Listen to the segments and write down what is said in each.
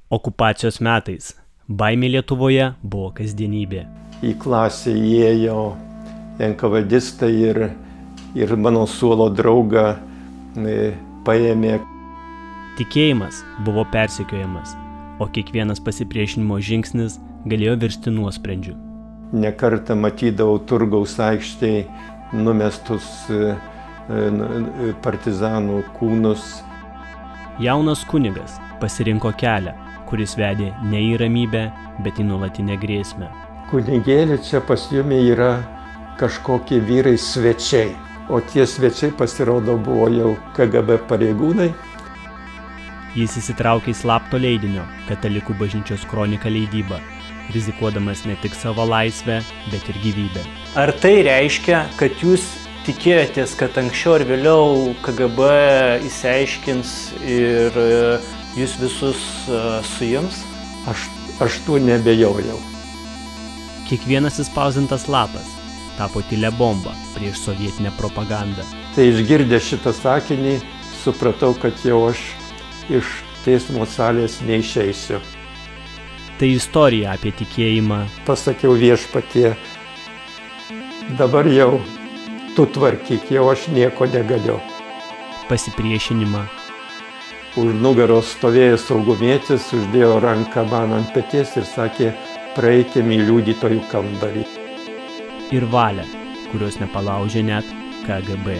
Okupacijos metais baimė Lietuvoje buvo kasdienybė. Į klasę įėjo NKVDistai ir mano suolo draugą paėmė. Tikėjimas buvo persekiojamas, o kiekvienas pasipriešinimo žingsnis galėjo virsti nuosprendžiu. Nekartą matydavau turgaus aikštėje numestus partizanų kūnus. Jaunas kunigas pasirinko kelią, kuris vedė ne į ramybę, bet į nuolatinę grėsmę. Kunigėlė čia pas jumi yra kažkokie vyrai svečiai, o tie svečiai pasirodo buvo jau KGB pareigūnai. Jis įsitraukė į slapto leidinio Katalikų bažnyčios kronika leidybą, rizikuodamas ne tik savo laisvę, bet ir gyvybę. Ar tai reiškia, kad jūs tikėjotės, kad anksčiau ar vėliau KGB išsiaiškins ir jūs visus suims? Aš tuo nebejojau. Kiekvienas įspausdintas lapas tapo tylia bomba prieš sovietinę propagandą. Tai išgirdęs šitą sakinį, supratau, kad jau aš iš teismo salės neišeisiu. Tai istorija apie tikėjimą. Pasakiau Viešpatie, dabar jau tu tvarkyk, jau aš nieko negaliu. Pasipriešinimą. Už nugaros stovėjęs saugumietis uždėjo ranką man ant peties ir sakė, praeikime į liudytojų kambarį. Ir valią, kurios nepalaužė net KGB.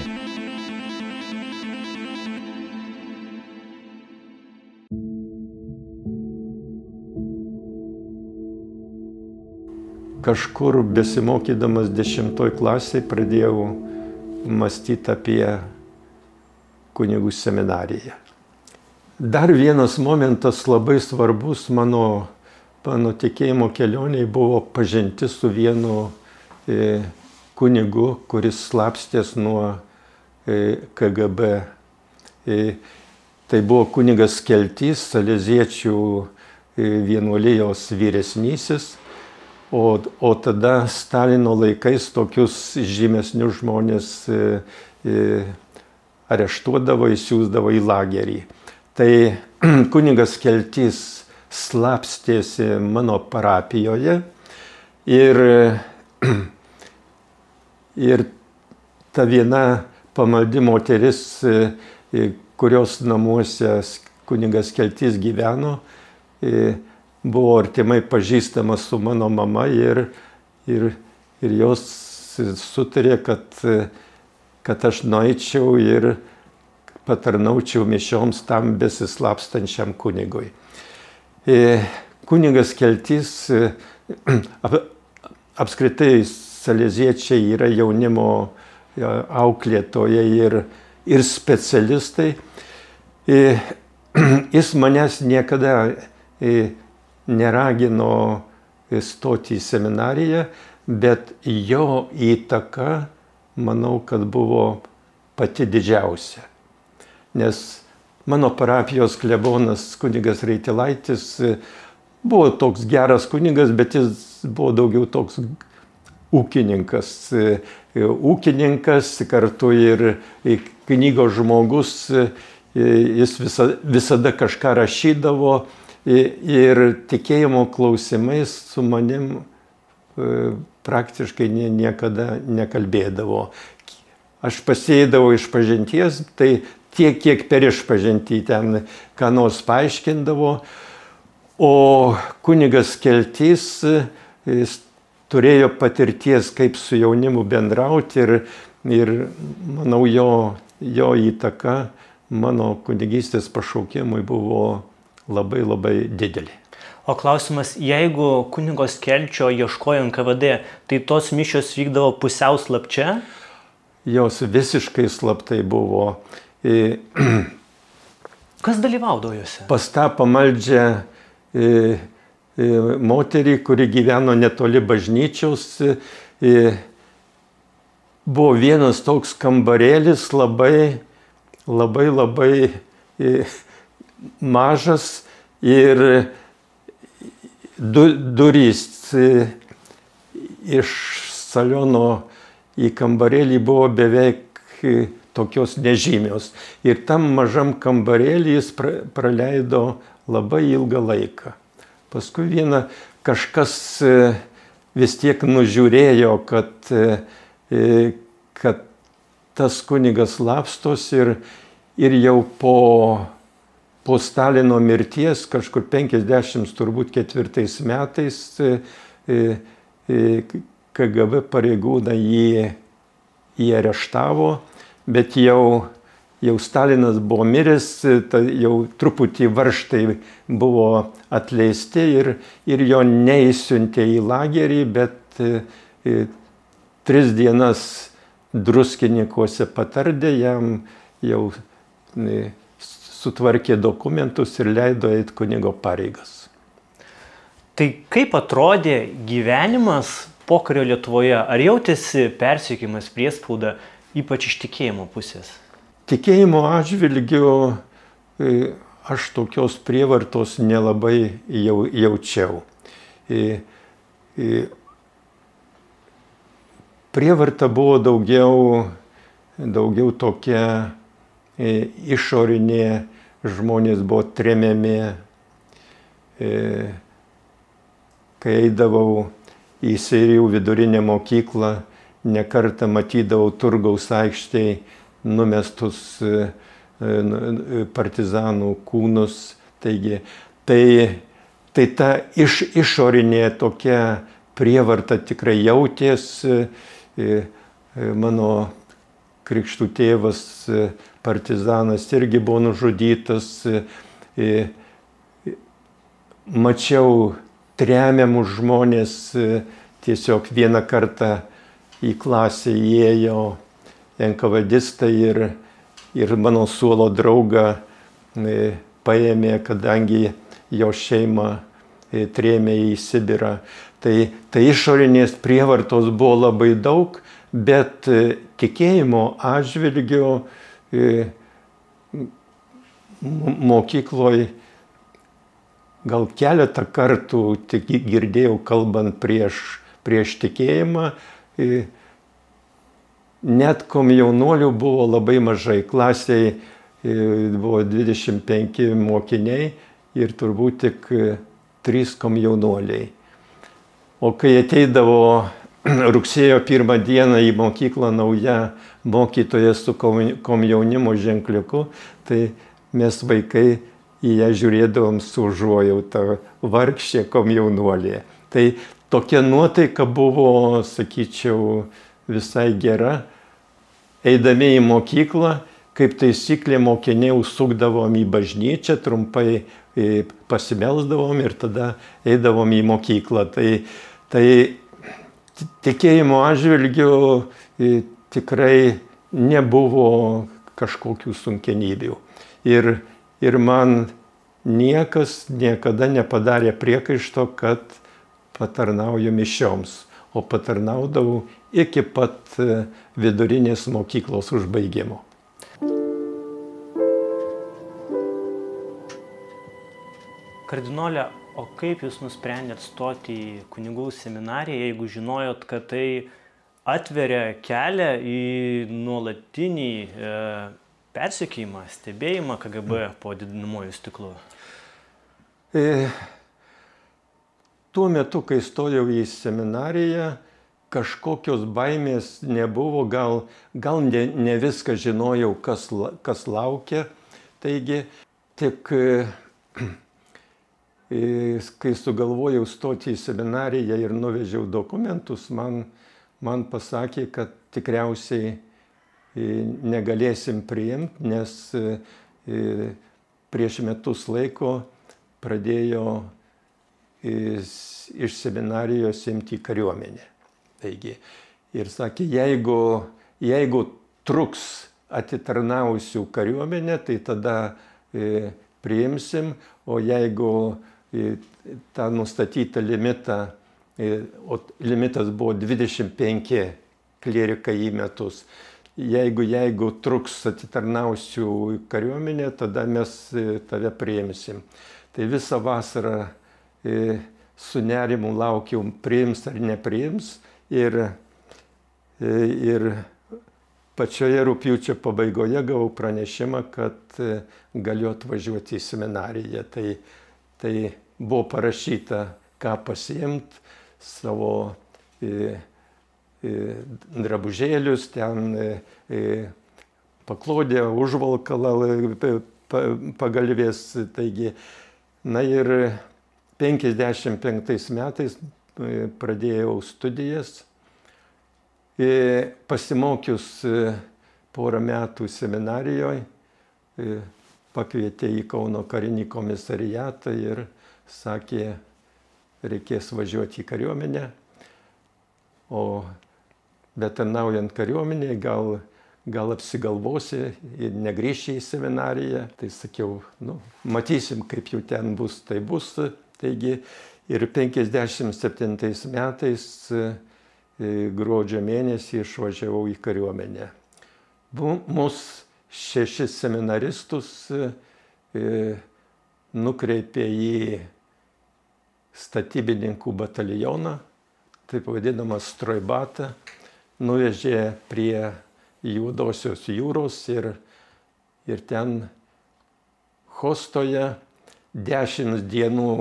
Kažkur besimokydamas 10 klasėje pradėjau mąstyti apie kunigų seminariją. Dar vienas momentas labai svarbus mano tikėjimo kelioniai buvo pažintis su vienu kunigu, kuris slapstės nuo KGB. Tai buvo kunigas Keltys, saleziečių vienuolijos vyresnysis. O tada Stalino laikais tokius žymesnius žmonės areštuodavo, įsiųsdavo į lagerį. Tai kunigas Keltys slapstėsi mano parapijoje ir ta viena pamaldi moteris, kurios namuose kunigas Keltys gyveno, buvo artimai pažįstamas su mano mama ir jos sutarė, kad aš nueičiau ir patarnaučiau mišioms tam besislapstančiam kunigui. Kunigas Keltys, apskritai saleziečiai yra jaunimo auklėtojai ir specialistai. Jis manęs niekada neragino stoti į seminariją, bet jo įtaka, manau, kad buvo pati didžiausia. Nes mano parapijos klebonas kunigas Reitilaitis buvo toks geras kunigas, bet jis buvo daugiau toks ūkininkas. Ūkininkas, kartu ir knygos žmogus, jis visada kažką rašydavo. Ir tikėjimo klausimais su manim praktiškai niekada nekalbėdavo. Aš pasieidavau iš pažinties, tai tiek, kiek per išpažintį ten ką nors paaiškindavo. O kunigas Keltys turėjo patirties, kaip su jaunimu bendrauti ir manau, jo įtaka mano kunigystės pašaukimui buvo labai didelį. O klausimas, jeigu kunigos Kelčio ieškojo NKVD, tai tos mišios vykdavo pusiau slapčia? Jos visiškai slaptai buvo. Kas dalyvaudavo jose? Pas tą pamaldžią moterį, kuri gyveno netoli bažnyčios, buvo vienas toks kambarėlis labai mažas ir durys iš saliono į kambarėlį buvo beveik tokios nežymios. Ir tam mažam kambarėlį jis praleido labai ilgą laiką. Paskui kažkas vis tiek nužiūrėjo, kad tas kunigas slapstos ir jau po Stalino mirties, kažkur 54 metais, KGB pareigūnai jį areštavo, bet jau Stalinas buvo miręs, jau truputį varžtai buvo atleisti ir jo neįsiuntė į lagerį, bet 3 dienas Druskininkuose patardė, jam jau sutvarkė dokumentus ir leido eiti kunigo pareigas. Tai kaip atrodė gyvenimas pokario Lietuvoje? Ar jautėsi persekiojimas, priespauda, ypač iš tikėjimo pusės? Tikėjimo atžvilgiu aš tokios prievartos nelabai jaučiau. Prievarta buvo daugiau tokia išorinė, žmonės buvo tremiami. Kai eidavau į Seirijų vidurinę mokyklą, ne kartą matydavau Turgaus aikštėje numestus partizanų kūnus. Taigi, tai ta išorinė tokia prievarta tikrai jautės. Mano krikštų tėvas partizanas irgi buvo nužudytas. Mačiau tremiamus žmonės, tiesiog vieną kartą į klasę įėjo NKVDistai ir mano suolo draugą paėmė, kadangi jo šeima trėmė į Sibirą. Tai išorinės prievartos buvo labai daug, bet tikėjimo atžvilgiu mokykloje gal keletą kartų tik girdėjau kalbant prieš tikėjimą. Net komjaunuolių buvo labai mažai. Klasėje buvo 25 mokiniai ir turbūt tik 3 komjaunuoliai. O kai ateidavo rugsėjo 1 dieną į mokyklą nauja mokytoja su komjaunimo ženkliuku, tai mes vaikai į ją žiūrėdavom su užuojauta, vargšė komjaunuolė. Tai tokia nuotaika buvo, sakyčiau, visai gera. Eidami į mokyklą, kaip taisyklė, mokiniai užsukdavom į bažnyčią, trumpai pasimelsdavom ir tada eidavom į mokyklą. Tai tikėjimo atžvilgiu tikrai nebuvo kažkokių sunkenybių. Ir man niekas niekada nepadarė priekaišto, kad patarnauju mišioms, o patarnaudavau iki pat vidurinės mokyklos užbaigimo. Kardinole, o kaip jūs nusprendėt stoti į kunigų seminariją, jeigu žinojot, kad tai atveria kelią į nuolatinį persekiojimą, stebėjimą KGB po didinamuoju stiklu? Tuo metu, kai stojau į seminariją, kažkokios baimės nebuvo, gal ne viską žinojau, kas laukia. Taigi, tik kai sugalvojau stoti į seminariją ir nuvežiau dokumentus, man pasakė, kad tikriausiai negalėsim priimti, nes prieš metus laiko pradėjo iš seminarijos imti kariuomenę. Taigi, ir sakė, jeigu truks atitarnausių kariuomenę, tai tada priimsim, o jeigu tą nustatytą limitą, o limitas buvo 25 klierikai į metus, jeigu truks atitarnausių kariuomenę, tada mes tave priimsim. Tai visą vasarą su nerimu laukiau, priims ar nepriims, ir pačioje rugpjūčio pabaigoje gavau pranešimą, kad galiu atvažiuoti į seminariją. Tai Tai buvo parašyta, ką pasiimti, savo drabužėlius, ten paklodę, užvalkalą, pagalvės. Taigi, na ir 55 metais pradėjau studijas. Pasimokius porą metų seminarijoje, pakvietė į Kauno karinį komisariatą ir sakė, reikės važiuoti į kariuomenę. O betarnaujant kariuomenėje, gal apsigalvosi ir negrįši į seminariją. Tai sakiau, matysim, kaip jau ten bus, tai bus. Taigi ir 57 metais gruodžio mėnesį išvažiavau į kariuomenę. Mus 6 seminaristus nukreipė į statybininkų batalioną, taip vadinamą strojbatą, nuvežė prie Juodosios jūros ir ten Chostoje 10 dienų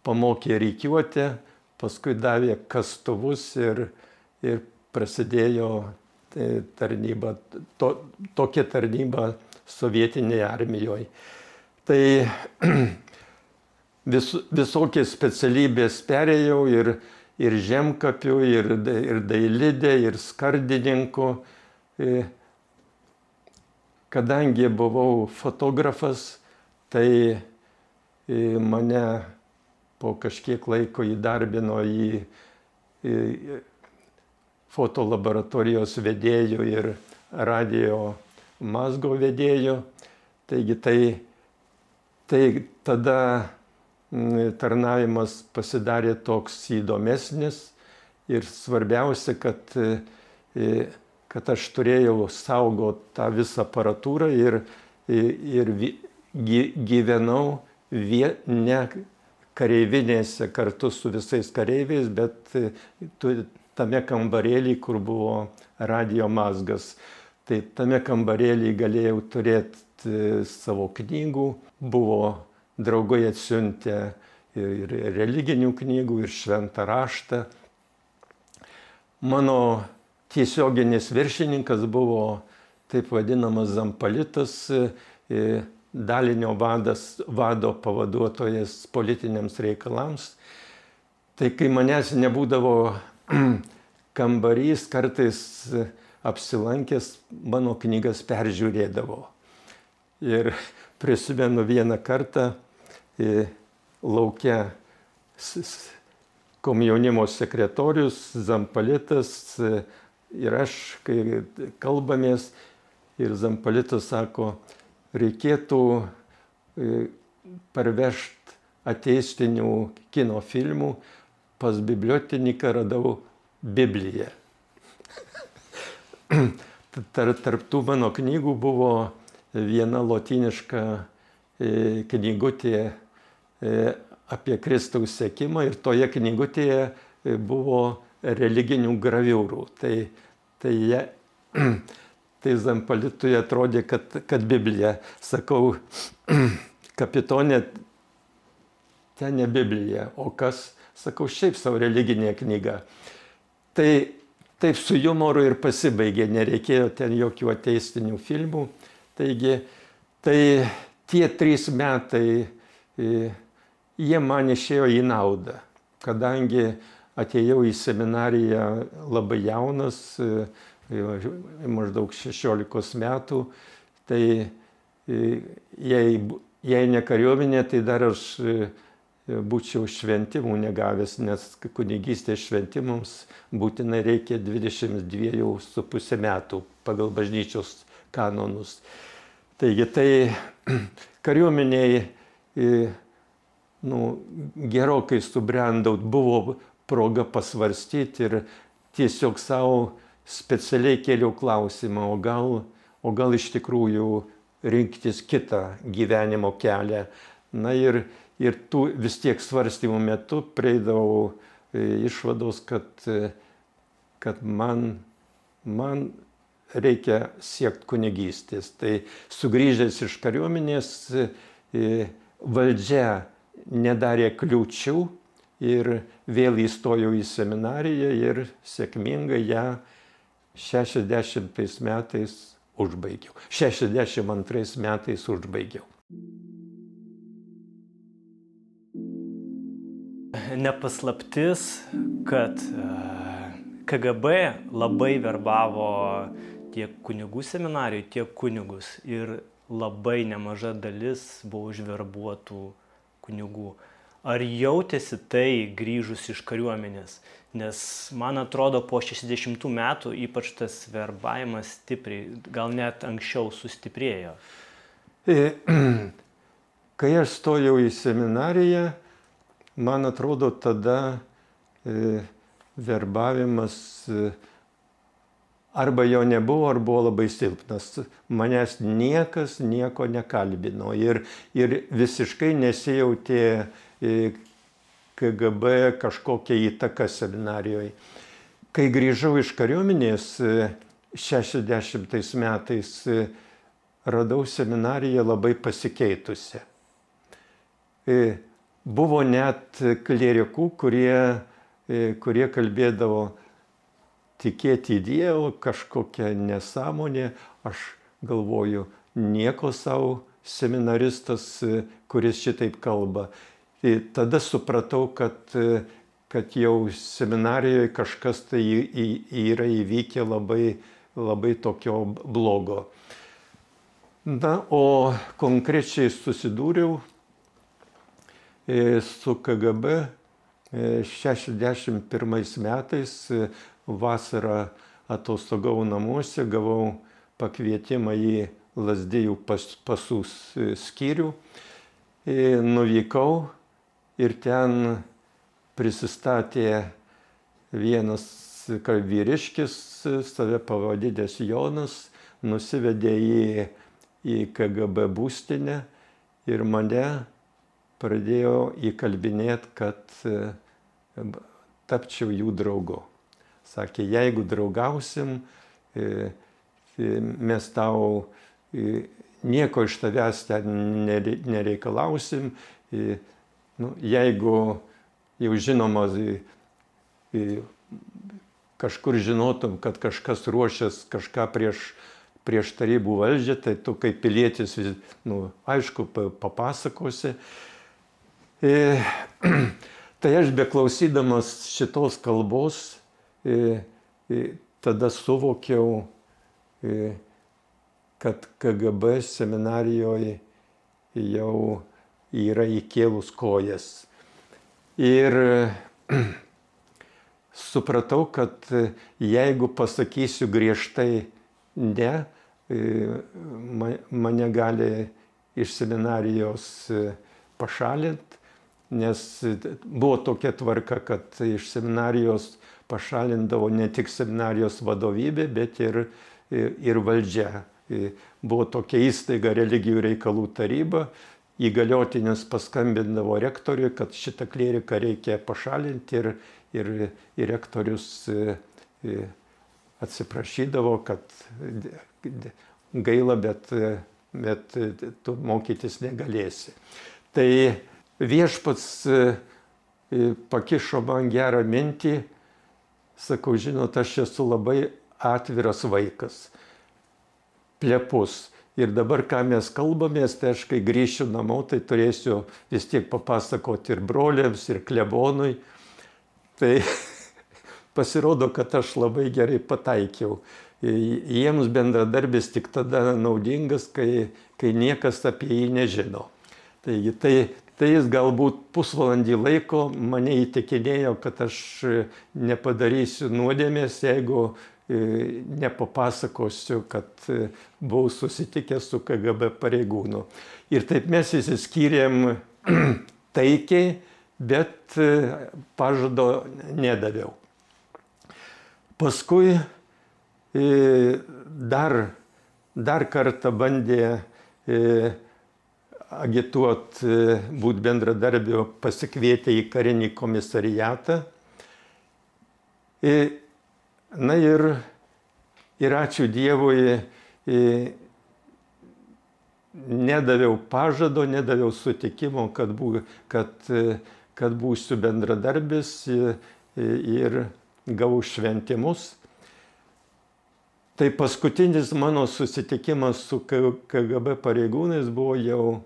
pamokė rikiuotę, paskui davė kastuvus ir prasidėjo tarnyba, tokia tarnyba sovietinėje armijoje. Tai visokias specialybės perėjau ir žemkapių, ir dailidė, ir skardininku. Kadangi buvau fotografas, tai mane po kažkiek laiko įdarbino į fotolaboratorijos vedėjų ir radio mazgo vedėjų. Taigi tai tada tarnavimas pasidarė toks įdomesnis ir svarbiausia, kad aš turėjau saugoti tą visą aparatūrą ir gyvenau ne kareivinėse kartu su visais kareiviais, bet tame kambarėlį, kur buvo radio mazgas. Tai tame kambarėlį galėjau turėti savo knygų, buvo draugai atsiuntę ir religinių knygų, ir šventą raštą. Mano tiesioginis viršininkas buvo taip vadinamas zampalitas, dalinio vado pavaduotojas politiniams reikalams. Tai kai manęs nebūdavo kambarys, kartais apsilankęs mano knygas peržiūrėdavo. Ir prisimenu vieną kartą lauke komjaunimo sekretorius, zampalitas ir aš, kai kalbamės, ir zampalitas sako, reikėtų parvežti ateistinių kino filmų, pas bibliotininką radau Bibliją. Tarp tų mano knygų buvo viena lotyniška knygutė apie Kristaus sekimą ir toje knygutėje buvo religinių graviūrų. Tai zampalitui atrodė, kad Biblija. Sakau, kapitonė, ten ne Biblija, o kas? Sakau, šiaip savo religinė knyga. Tai taip su jumoru ir pasibaigė, nereikėjo ten jokių ateistinių filmų. Taigi, tai tie 3 metai, jie man išėjo į naudą, kadangi atėjau į seminariją labai jaunas, maždaug 16 metų, tai jei ne kariuomenė, tai dar aš būčiau šventimų negavęs, nes kunigystės šventimams būtinai reikia 22,5 metų pagal bažnyčios kanonus. Taigi tai kariuomeniai gerokai subrendau, buvo proga pasvarstyti ir tiesiog savo specialiai kėliau klausimą, o gal iš tikrųjų rinktis kitą gyvenimo kelią. Na ir tų vis tiek svarstymų metu prieidavau išvados, kad man reikia siekti kunigystės. Tai sugrįžęs iš kariuomenės, valdžia nedarė kliūčių ir vėl įstojau į seminariją ir sėkmingai ją 60 metais užbaigiau. 62 metais užbaigiau. Nepaslaptis, kad KGB labai verbavo tiek kunigų seminarijų, tiek kunigus ir labai nemaža dalis buvo užverbuotų kunigų. Ar jautėsi tai grįžus iš kariuomenės? Nes man atrodo, po 60 metų ypač tas verbavimas stipriai, gal net anksčiau sustiprėjo. Kai aš stojau į seminariją, man atrodo, tada verbavimas arba jo nebuvo, ar buvo labai silpnas. Manęs niekas nieko nekalbino ir visiškai nesijautė KGB kažkokia įtaka seminarijoje. Kai grįžau iš kariuomenės 60 metais, radau seminariją labai pasikeitusią. Buvo net klierikų, kurie kalbėdavo tikėti į Dievą, kažkokia nesąmonė. Aš galvoju, nieko savo seminaristas, kuris šitaip kalba. Tada supratau, kad jau seminarijoje kažkas tai yra įvykę labai tokio blogo. Na, o konkrečiai susidūriau su KGB 61 metais, vasarą atostogavau namuose, gavau pakvietimą į Lazdijų pasų skyrių, nuvykau ir ten prisistatė vienas vyriškis, save pavadinęs Jonas, nusivedė į KGB būstinę ir mane pradėjo įkalbinėti, kad tapčiau jų draugu. Sakė, jeigu draugausim, mes tau nieko iš tavęs ten nereikalausim. Jeigu jau žinoma, kažkur žinotum, kad kažkas ruošias kažką prieš tarybų valdžią, tai tu kaip pilietis, aišku, papasakosi. Tai aš beklausydamas šitos kalbos, tada suvokiau, kad KGB seminarijoje jau yra įkėlus kojas. Ir supratau, kad jeigu pasakysiu griežtai ne, mane gali iš seminarijos pašalinti, nes buvo tokia tvarka, kad iš seminarijos pašalindavo ne tik seminarijos vadovybė, bet ir valdžia. Buvo tokia įstaiga religijų reikalų taryba, įgaliotinis paskambindavo rektoriui, kad šitą klieriką reikia pašalinti ir rektorius atsiprašydavo, kad gaila, bet tu mokytis negalėsi. Tai viešpats pakišo man gerą mintį, sakau, žinot, aš esu labai atviras vaikas, plepus. Ir dabar, ką mes kalbamės, tai aš kai grįšiu namo, tai turėsiu vis tiek papasakoti ir broliams, ir klebonui. Tai pasirodo, kad aš labai gerai pataikiau. Jiems bendradarbis tik tada naudingas, kai niekas apie jį nežino. Taigi, tai jis galbūt pusvalandį laiko mane įtikinėjo, kad aš nepadarysiu nuodėmės, jeigu nepapasakosiu, kad buvau susitikęs su KGB pareigūnu. Ir taip mes įsiskyrėm taikiai, bet pažado nedaviau. Paskui dar kartą bandė agituoti, būti bendradarbiu, pasikvietė į karinį komisariatą. Na ir ačiū Dievui, nedaviau pažado, nedaviau sutikimo, kad būsiu bendradarbis ir gavau šventimus. Tai paskutinis mano susitikimas su KGB pareigūnais buvo jau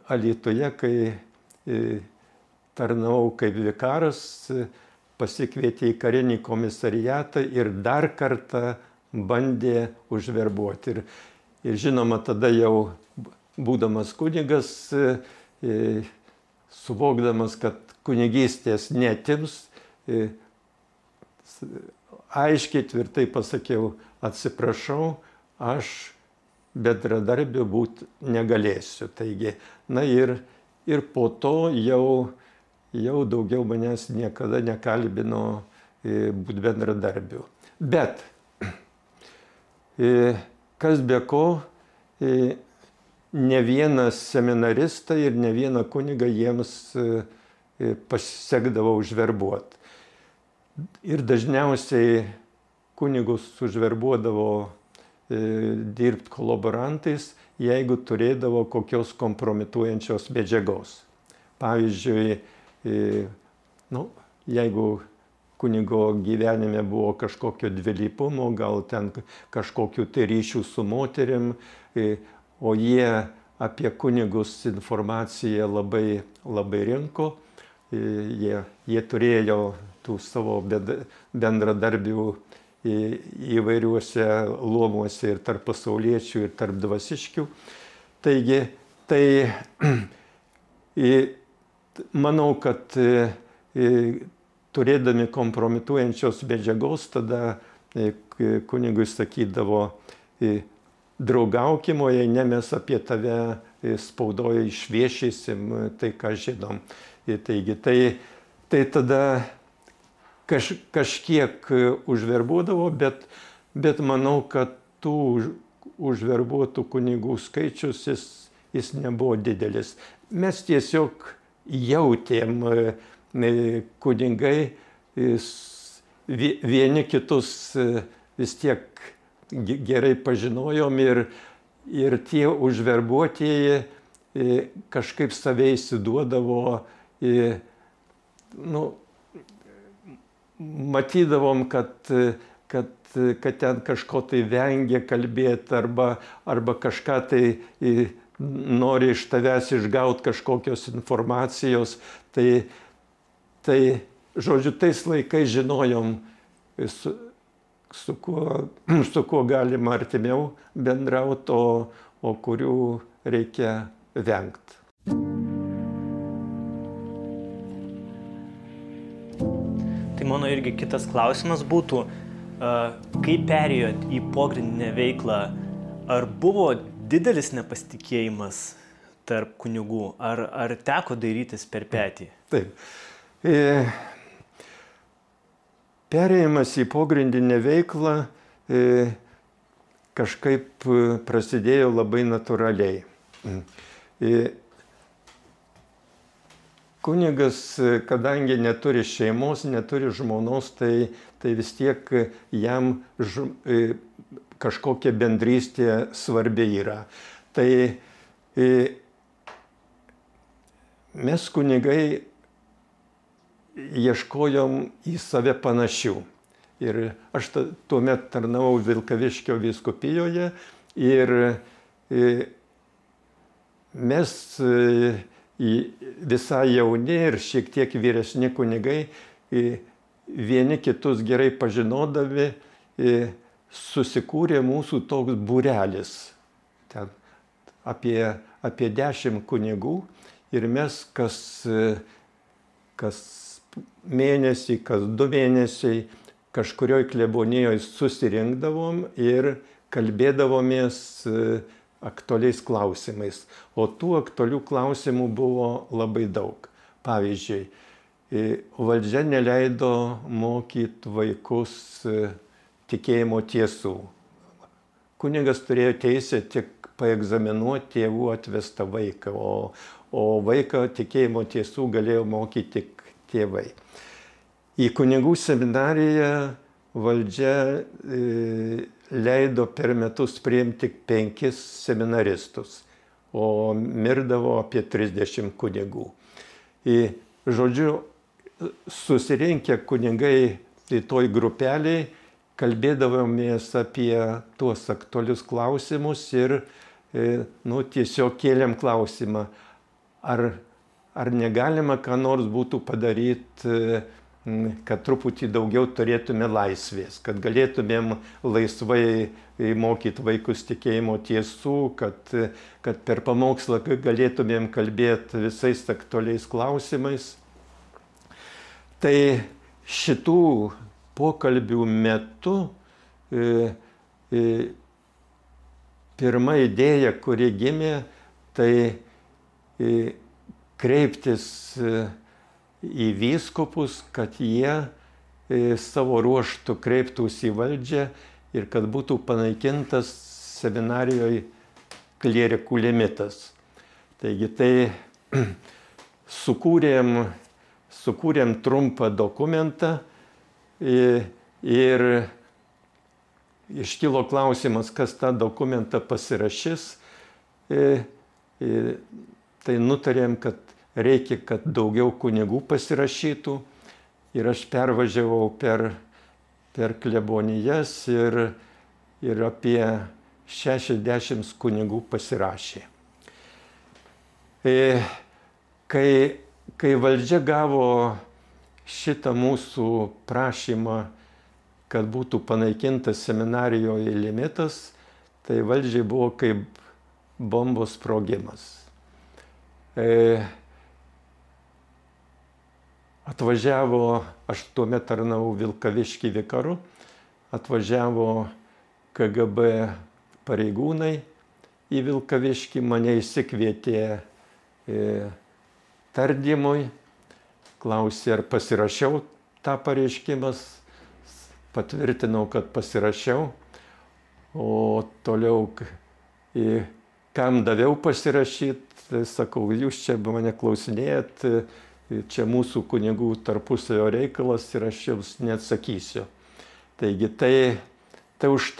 Alytuje, kai tarnavau kaip vikaras, pasikvietė į karinį komisariatą ir dar kartą bandė užverbuoti. Ir žinoma, tada jau būdamas kunigas, suvokdamas, kad kunigystės neatims, aiškiai tvirtai pasakiau, atsiprašau, aš bendradarbiu būti negalėsiu. Taigi, na ir po to jau daugiau manęs niekada nekalbino būti bendradarbiu. Bet, kas be ko, ne vieną seminaristą ir ne vieną kunigą jiems pasisekdavo užverbuoti. Ir dažniausiai kunigus užverbuodavo dirbti kolaborantais, jeigu turėdavo kokios kompromituojančios medžiagos. Pavyzdžiui, jeigu kunigo gyvenime buvo kažkokio dvilypumo, gal ten kažkokių tai ryšių su moterim, o jie apie kunigus informaciją labai, labai rinko, jie turėjo tų savo bendradarbių įvairiuose luomuose ir tarp pasauliečių, ir tarp dvasiškių. Taigi, manau, kad turėdami kompromituojančios medžiagos, tada kunigui sakydavo, draugaukim, o jei ne, mes apie tave spaudoje išviešysim tai, ką žinom. Taigi, tai tada kažkiek užverbuodavo, bet manau, kad tų užverbuotų kunigų skaičius jis nebuvo didelis. Mes tiesiog jautėm kunigai, vieni kitus vis tiek gerai pažinojom ir tie užverbuotieji kažkaip save įsiduodavo, matydavom, kad ten kažko tai vengia kalbėti arba kažką tai nori iš tavęs išgauti kažkokios informacijos. Tai žodžiu, tais laikais žinojom, su kuo galima artimiau bendrauti, o kurių reikia vengti. Tai mano irgi kitas klausimas būtų, kai perėjot į pogrindinę veiklą, ar buvo didelis nepasitikėjimas tarp kunigų, ar teko dairytis per petį? Taip. Perėjimas į pogrindinę veiklą kažkaip prasidėjo labai natūraliai. Kunigas, kadangi neturi šeimos, neturi žmonos, tai vis tiek jam kažkokia bendrystė svarbi yra. Tai mes kunigai ieškojom į save panašių. Ir aš tuomet tarnavau Vilkaviškio vyskupijoje ir mes visai jauni ir šiek tiek vyresni kunigai, vieni kitus gerai pažinodami, susikūrė mūsų toks būrelis. Ten apie 10 kunigų ir mes kas mėnesį, kas 2 mėnesiai kažkurioj klebonijoje susirinkdavom ir kalbėdavomės aktualiais klausimais. O tų aktualių klausimų buvo labai daug. Pavyzdžiui, valdžia neleido mokyti vaikus tikėjimo tiesų. Kunigas turėjo teisę tik paegzaminuoti tėvų atvestą vaiką, o vaiką tikėjimo tiesų galėjo mokyti tik tėvai. Į kunigų seminariją valdžia leido per metus priimti tik 5 seminaristus, o mirdavo apie 30 kunigų. Žodžiu, susirinkę kunigai toj grupeliai, kalbėdavomės apie tuos aktualius klausimus ir tiesiog kėlėm klausimą, ar negalima ką nors būtų padaryti, kad truputį daugiau turėtume laisvės, kad galėtumėm laisvai mokyti vaikus tikėjimo tiesų, kad per pamokslą galėtumėm kalbėti visais aktualiais klausimais. Tai šitų pokalbių metu pirma idėja, kuri gimė, tai kreiptis į vyskupus, kad jie savo ruožtų kreiptųsi į valdžią ir kad būtų panaikintas seminarijoje klierikų limitas. Taigi tai sukūrėm trumpą dokumentą ir iškilo klausimas, kas tą dokumentą pasirašys. Tai nutarėm, kad reikia, kad daugiau kunigų pasirašytų ir aš pervažiavau per klebonijas ir apie 60 kunigų pasirašė. Kai valdžia gavo šitą mūsų prašymą, kad būtų panaikintas seminarijoje limitas, tai valdžiai buvo kaip bombos sprogimas. Atvažiavo, aš tuomet tarnavau Vilkavišky vikaru, atvažiavo KGB pareigūnai į Vilkaviškį, mane išsikvietė tardymui, klausė, ar pasirašiau tą pareiškimą, patvirtinau, kad pasirašiau, o toliau kam daviau pasirašyti, sakau, jūs čia mane klausinėjat, čia mūsų kunigų tarpusavio reikalas ir aš jums neatsakysiu. Taigi tai už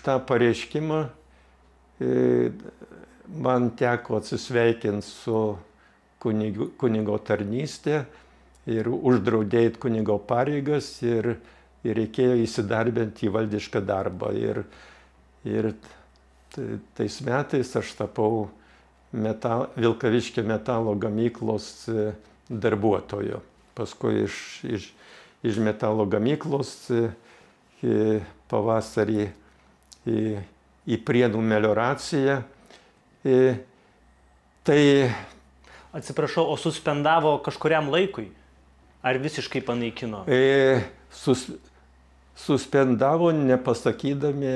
tą pareiškimą man teko atsisveikinti su kunigo tarnystė ir uždraudė eiti kunigo pareigas ir reikėjo įsidarbinti į valdišką darbą. Ir tais metais aš tapau Vilkaviškio metalo gamyklos darbuotoju. Paskui iš metalo gamyklos pavasarį į Prienų melioraciją. Tai... Atsiprašau, o suspendavo kažkuriam laikui? Ar visiškai panaikino? Suspendavo, nepasakydami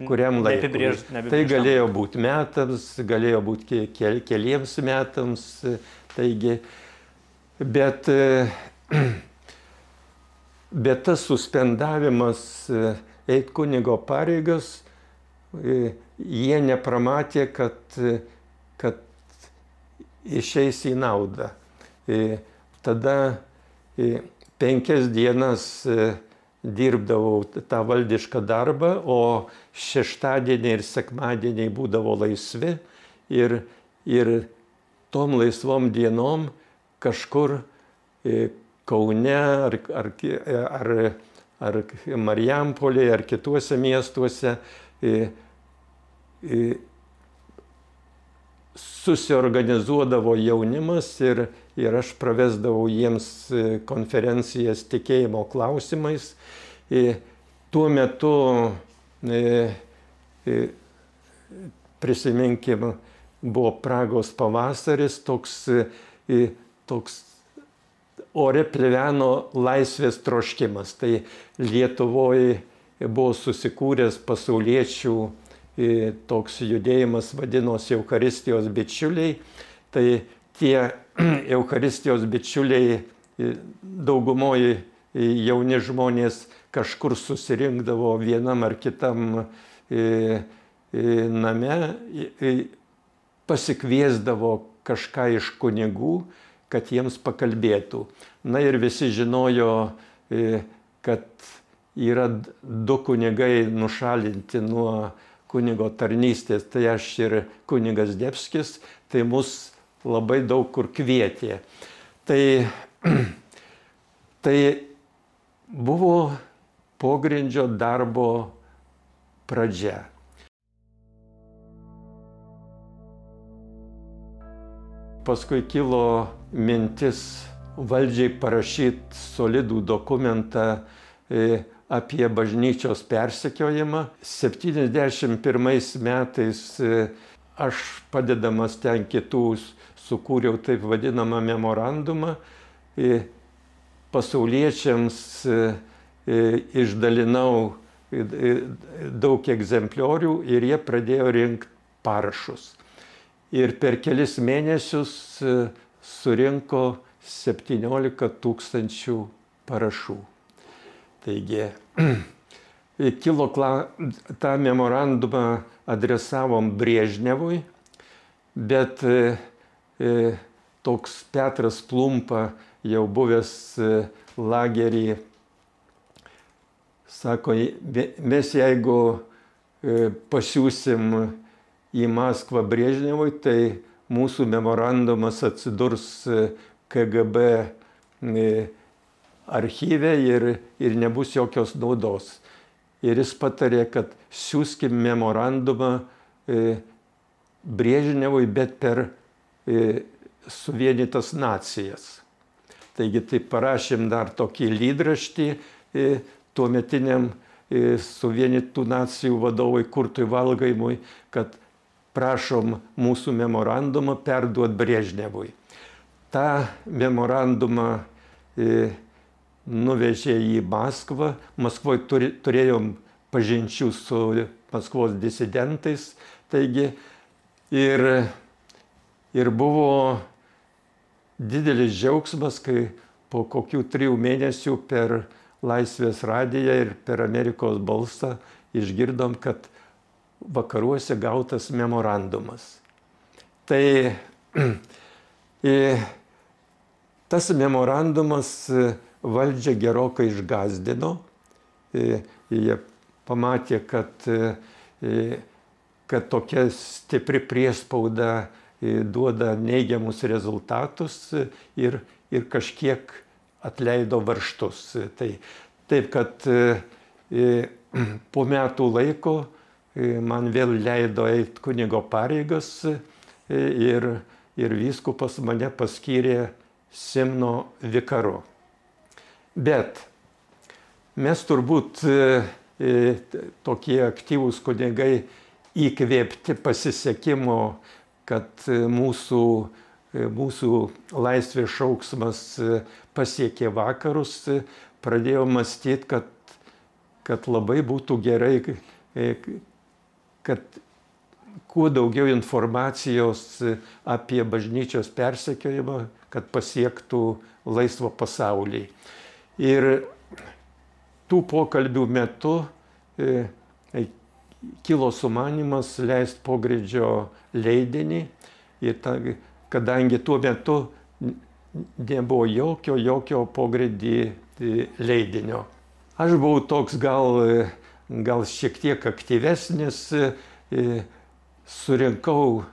kuriam laikui. Tai galėjo būti metams, galėjo būti keliems metams. Taigi, bet tas suspendavimas eit kunigo pareigas, jie nepramatė, kad išeis į naudą. Tada 5 dienas dirbdavau tą valdišką darbą, o šeštadieniai ir sekmadieniai būdavo laisvi ir tom laisvom dienom kažkur Kaune ar Marijampolėje ar kituose miestuose susiorganizuodavo jaunimas ir aš pravesdavau jiems konferencijas tikėjimo klausimais. Tuo metu, prisiminkim, buvo Pragos pavasaris, toks ore pleveno laisvės troškimas. Tai Lietuvoje buvo susikūręs pasauliečių toks judėjimas, vadinosi Eucharistijos bičiuliai. Tai tie Eucharistijos bičiuliai daugumoje jauni žmonės kažkur susirinkdavo vienam ar kitam name, pasikviesdavo kažką iš kunigų, kad jiems pakalbėtų. Na ir visi žinojo, kad yra 2 kunigai nušalinti nuo kunigo tarnystės, tai aš ir kunigas Zdebskis, tai mus labai daug kur kvietė. Tai buvo pogrindžio darbo pradžia. Paskui kilo mintis valdžiai parašyti solidų dokumentą apie bažnyčios persekiojimą. 71 metais aš padedamas ten kitų sukūriau taip vadinamą memorandumą. Pasauliečiams išdalinau daug egzempliorių ir jie pradėjo rinkti parašus. Ir per kelis mėnesius surinko 17 000 parašų. Taigi, kilo tą memorandumą adresavom Brežnevui, bet toks Petras Plumpa, jau buvęs lagerį, sako, mes jeigu pasiūsim į Maskvą Brežnevui, tai mūsų memorandumas atsidurs KGB archyve ir nebus jokios naudos. Ir jis patarė, kad siūskim memorandumą Brežnevui, bet per suvienytas nacijas. Taigi tai parašėm dar tokį lydraštį tuometiniam suvienytų nacijų vadovui Kurtui Valgaimui, kad prašom mūsų memorandumą perduoti Brežnevui. Ta memorandumą nuvežė į Maskvą. Maskvoje turėjom pažinčių su Maskvos disidentais. Taigi, ir buvo didelis džiaugsmas, kai po kokių 3 mėnesių per Laisvės radiją ir per Amerikos balsą išgirdom, kad vakaruose gautas memorandumas. Tai tas memorandumas valdžią gerokai išgąsdino. Jie pamatė, kad tokia stipri priespauda duoda neigiamus rezultatus ir kažkiek atleido varžtus. Taip, kad po metų laiko man vėl leido eiti kunigo pareigas ir vyskupas mane paskyrė Simno vikaru. Bet mes turbūt tokie aktyvūs kunigai įkvėpti pasisekimo, kad mūsų laisvės šauksmas pasiekė vakarus, pradėjau mąstyti, kad labai būtų gerai, kad kuo daugiau informacijos apie bažnyčios persekiojimą, kad pasiektų laisvą pasaulį. Ir tų pokalbių metu kilo sumanymas leisti pogrindžio leidinį, kadangi tuo metu nebuvo jokio pogrindį leidinio. Aš buvau toks gal šiek tiek aktyvesnis, surinkau,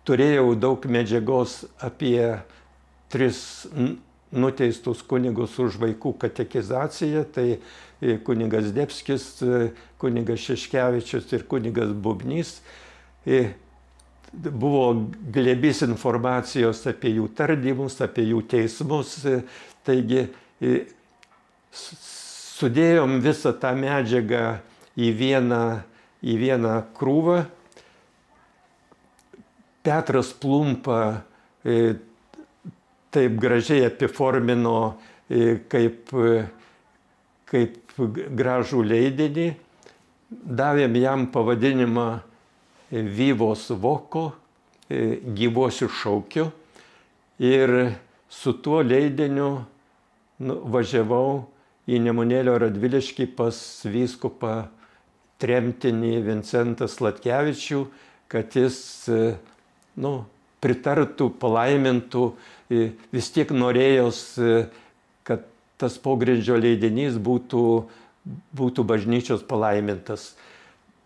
turėjau daug medžiagos apie 3 nuteistus kunigus už vaikų katekizaciją, tai kunigas Zdebskis, kunigas Šeškevičius ir kunigas Bubnys. Buvo glėbys informacijos apie jų tardymus, apie jų teismus. Taigi sudėjom visą tą medžiagą į vieną krūvą. Petras Plumpa taip gražiai apiformino kaip gražų leidinį. Davėm jam pavadinimą Vyvos voko, gyvuosiu šaukiu. Ir su tuo leidiniu važiavau į Nemunėlio Radviliškį pas vyskupą tremtinį Vincentą Sladkevičių, kad jis pritartų, palaimintų. Vis tiek norėjos, kad tas pogrindžio leidinys būtų bažnyčios palaimintas.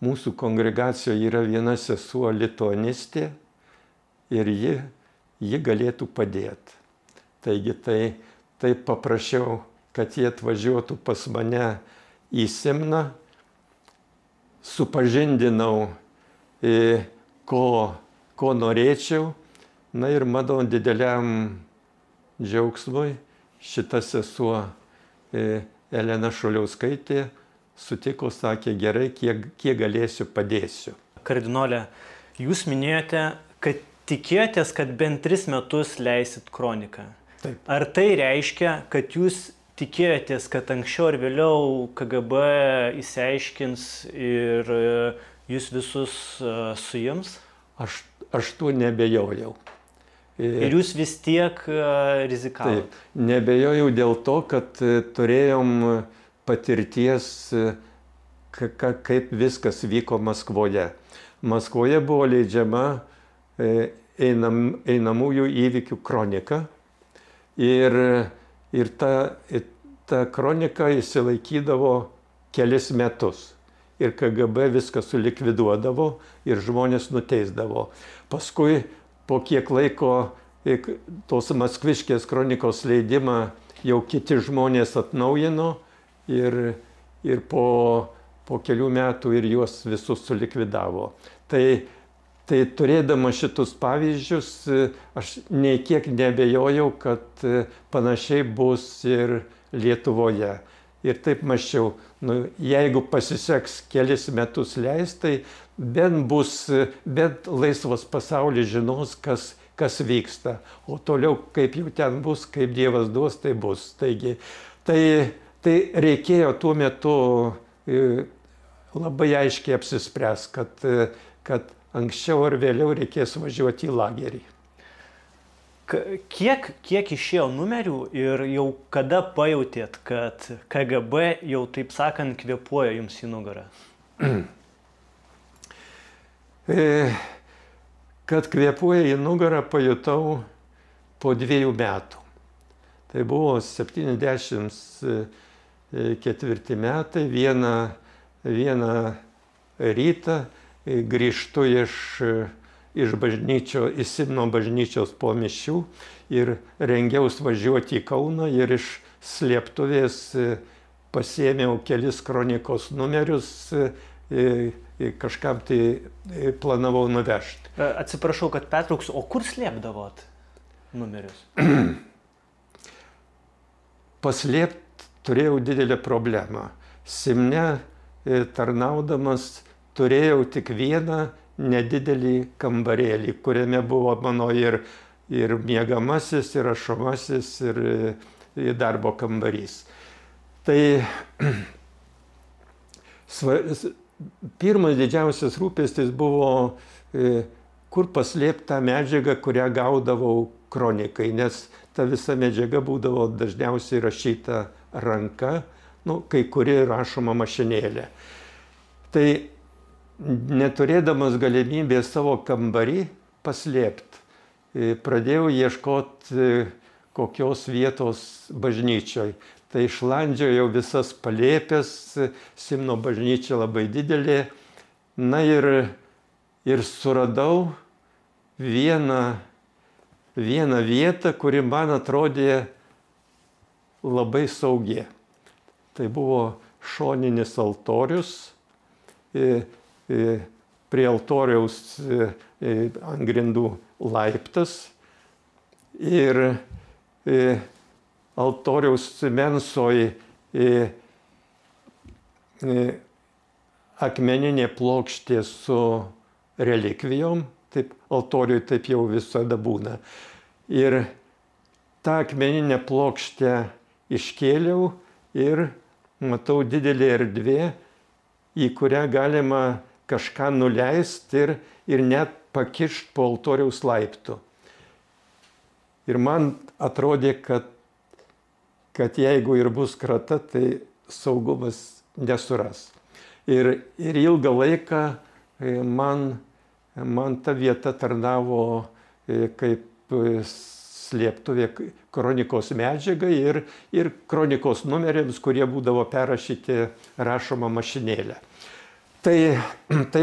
mūsų kongregacijoje yra viena sesuo lituanistė ir ji galėtų padėti. Taigi tai paprašiau, kad jie atvažiuotų pas mane į Simną, supažindinau, ko norėčiau. Na ir mano dideliam džiaugsmui šita sesuo Elena Šuliauskaitė sutiko, sakė, gerai, kiek galėsiu, padėsiu. Kardinole, jūs minėjote, kad tikėjotės, kad bent 3 metus leisit kroniką. Taip. Ar tai reiškia, kad jūs tikėjotės, kad anksčiau ar vėliau KGB įsiaiškins ir jūs visus suims? Aš tuo nebejojau. Ir jūs vis tiek rizikavote? Taip, nebejojau dėl to, kad turėjom patirties, kaip viskas vyko Maskvoje. Maskvoje buvo leidžiama einamųjų įvykių kronika ir ta kronika išsilaikydavo kelis metus. Ir KGB viską sulikviduodavo ir žmonės nuteisdavo. Paskui po kiek laiko tos maskviškės kronikos leidimą jau kiti žmonės atnaujino ir po kelių metų ir juos visus sulikvidavo. Tai turėdama šitus pavyzdžius, aš nei kiek nebejojau, kad panašiai bus ir Lietuvoje. Ir taip mąsčiau, jeigu pasiseks kelis metus leis, tai bent laisvas pasaulis žinos, kas vyksta. O toliau, kaip jau ten bus, kaip Dievas duos, tai bus. Taigi, tai reikėjo tuo metu labai aiškiai apsispręs, kad anksčiau ar vėliau reikės važiuoti į lagerį. Kiek išėjo numerių ir jau kada pajautėt, kad KGB jau, taip sakant, kvėpuoja jums į nugarą? Kad kvėpuoja į nugarą pajutau po 2 metų. Tai buvo 74 metai, vieną rytą grįžtu iš Simno bažnyčios po mišių ir rengiausi važiuoti į Kauną ir iš slėptuvės pasiėmiau kelis kronikos numerius, kažkam tai planavau nuvežti. Atsiprašau, kad pertrauksiu, o kur slėpdavot numerius? Paslėpti turėjau didelę problemą. Simne tarnaudamas turėjau tik vieną nedidelį kambarėlį, kuriame buvo mano ir miegamasis, ir rašomasis, ir darbo kambarys. Tai pirmas didžiausias rūpestis buvo, kur paslėpti tą medžiagą, kurią gaudavau kronikai, nes ta visa medžiaga būdavo dažniausiai rašyta ranka, kai kuri rašoma mašinėlė. Tai neturėdamas galimybės savo kambarį paslėpti, pradėjau ieškoti kokios vietos bažnyčioj. Tai išlandžiojau visas palėpes, Simno bažnyčia labai didelė. Na ir suradau vieną vietą, kuri man atrodė labai saugi. Tai buvo šoninis altorius. Prie altoriaus ant grindų laiptas ir altoriaus mensoj akmeninė plokštė su relikvijom, taip altoriui taip jau visada būna. Ir tą akmeninę plokštę iškėliau ir matau didelė erdvė, į kurią galima kažką nuleisti ir net pakišti po altoriaus laiptų. Ir man atrodė, kad jeigu ir bus krata, tai saugumas nesuras. Ir ilgą laiką man ta vieta tarnavo kaip slėptuvė kronikos medžiagai ir kronikos numeriams, kurie būdavo perrašyti rašoma mašinėlė. Tai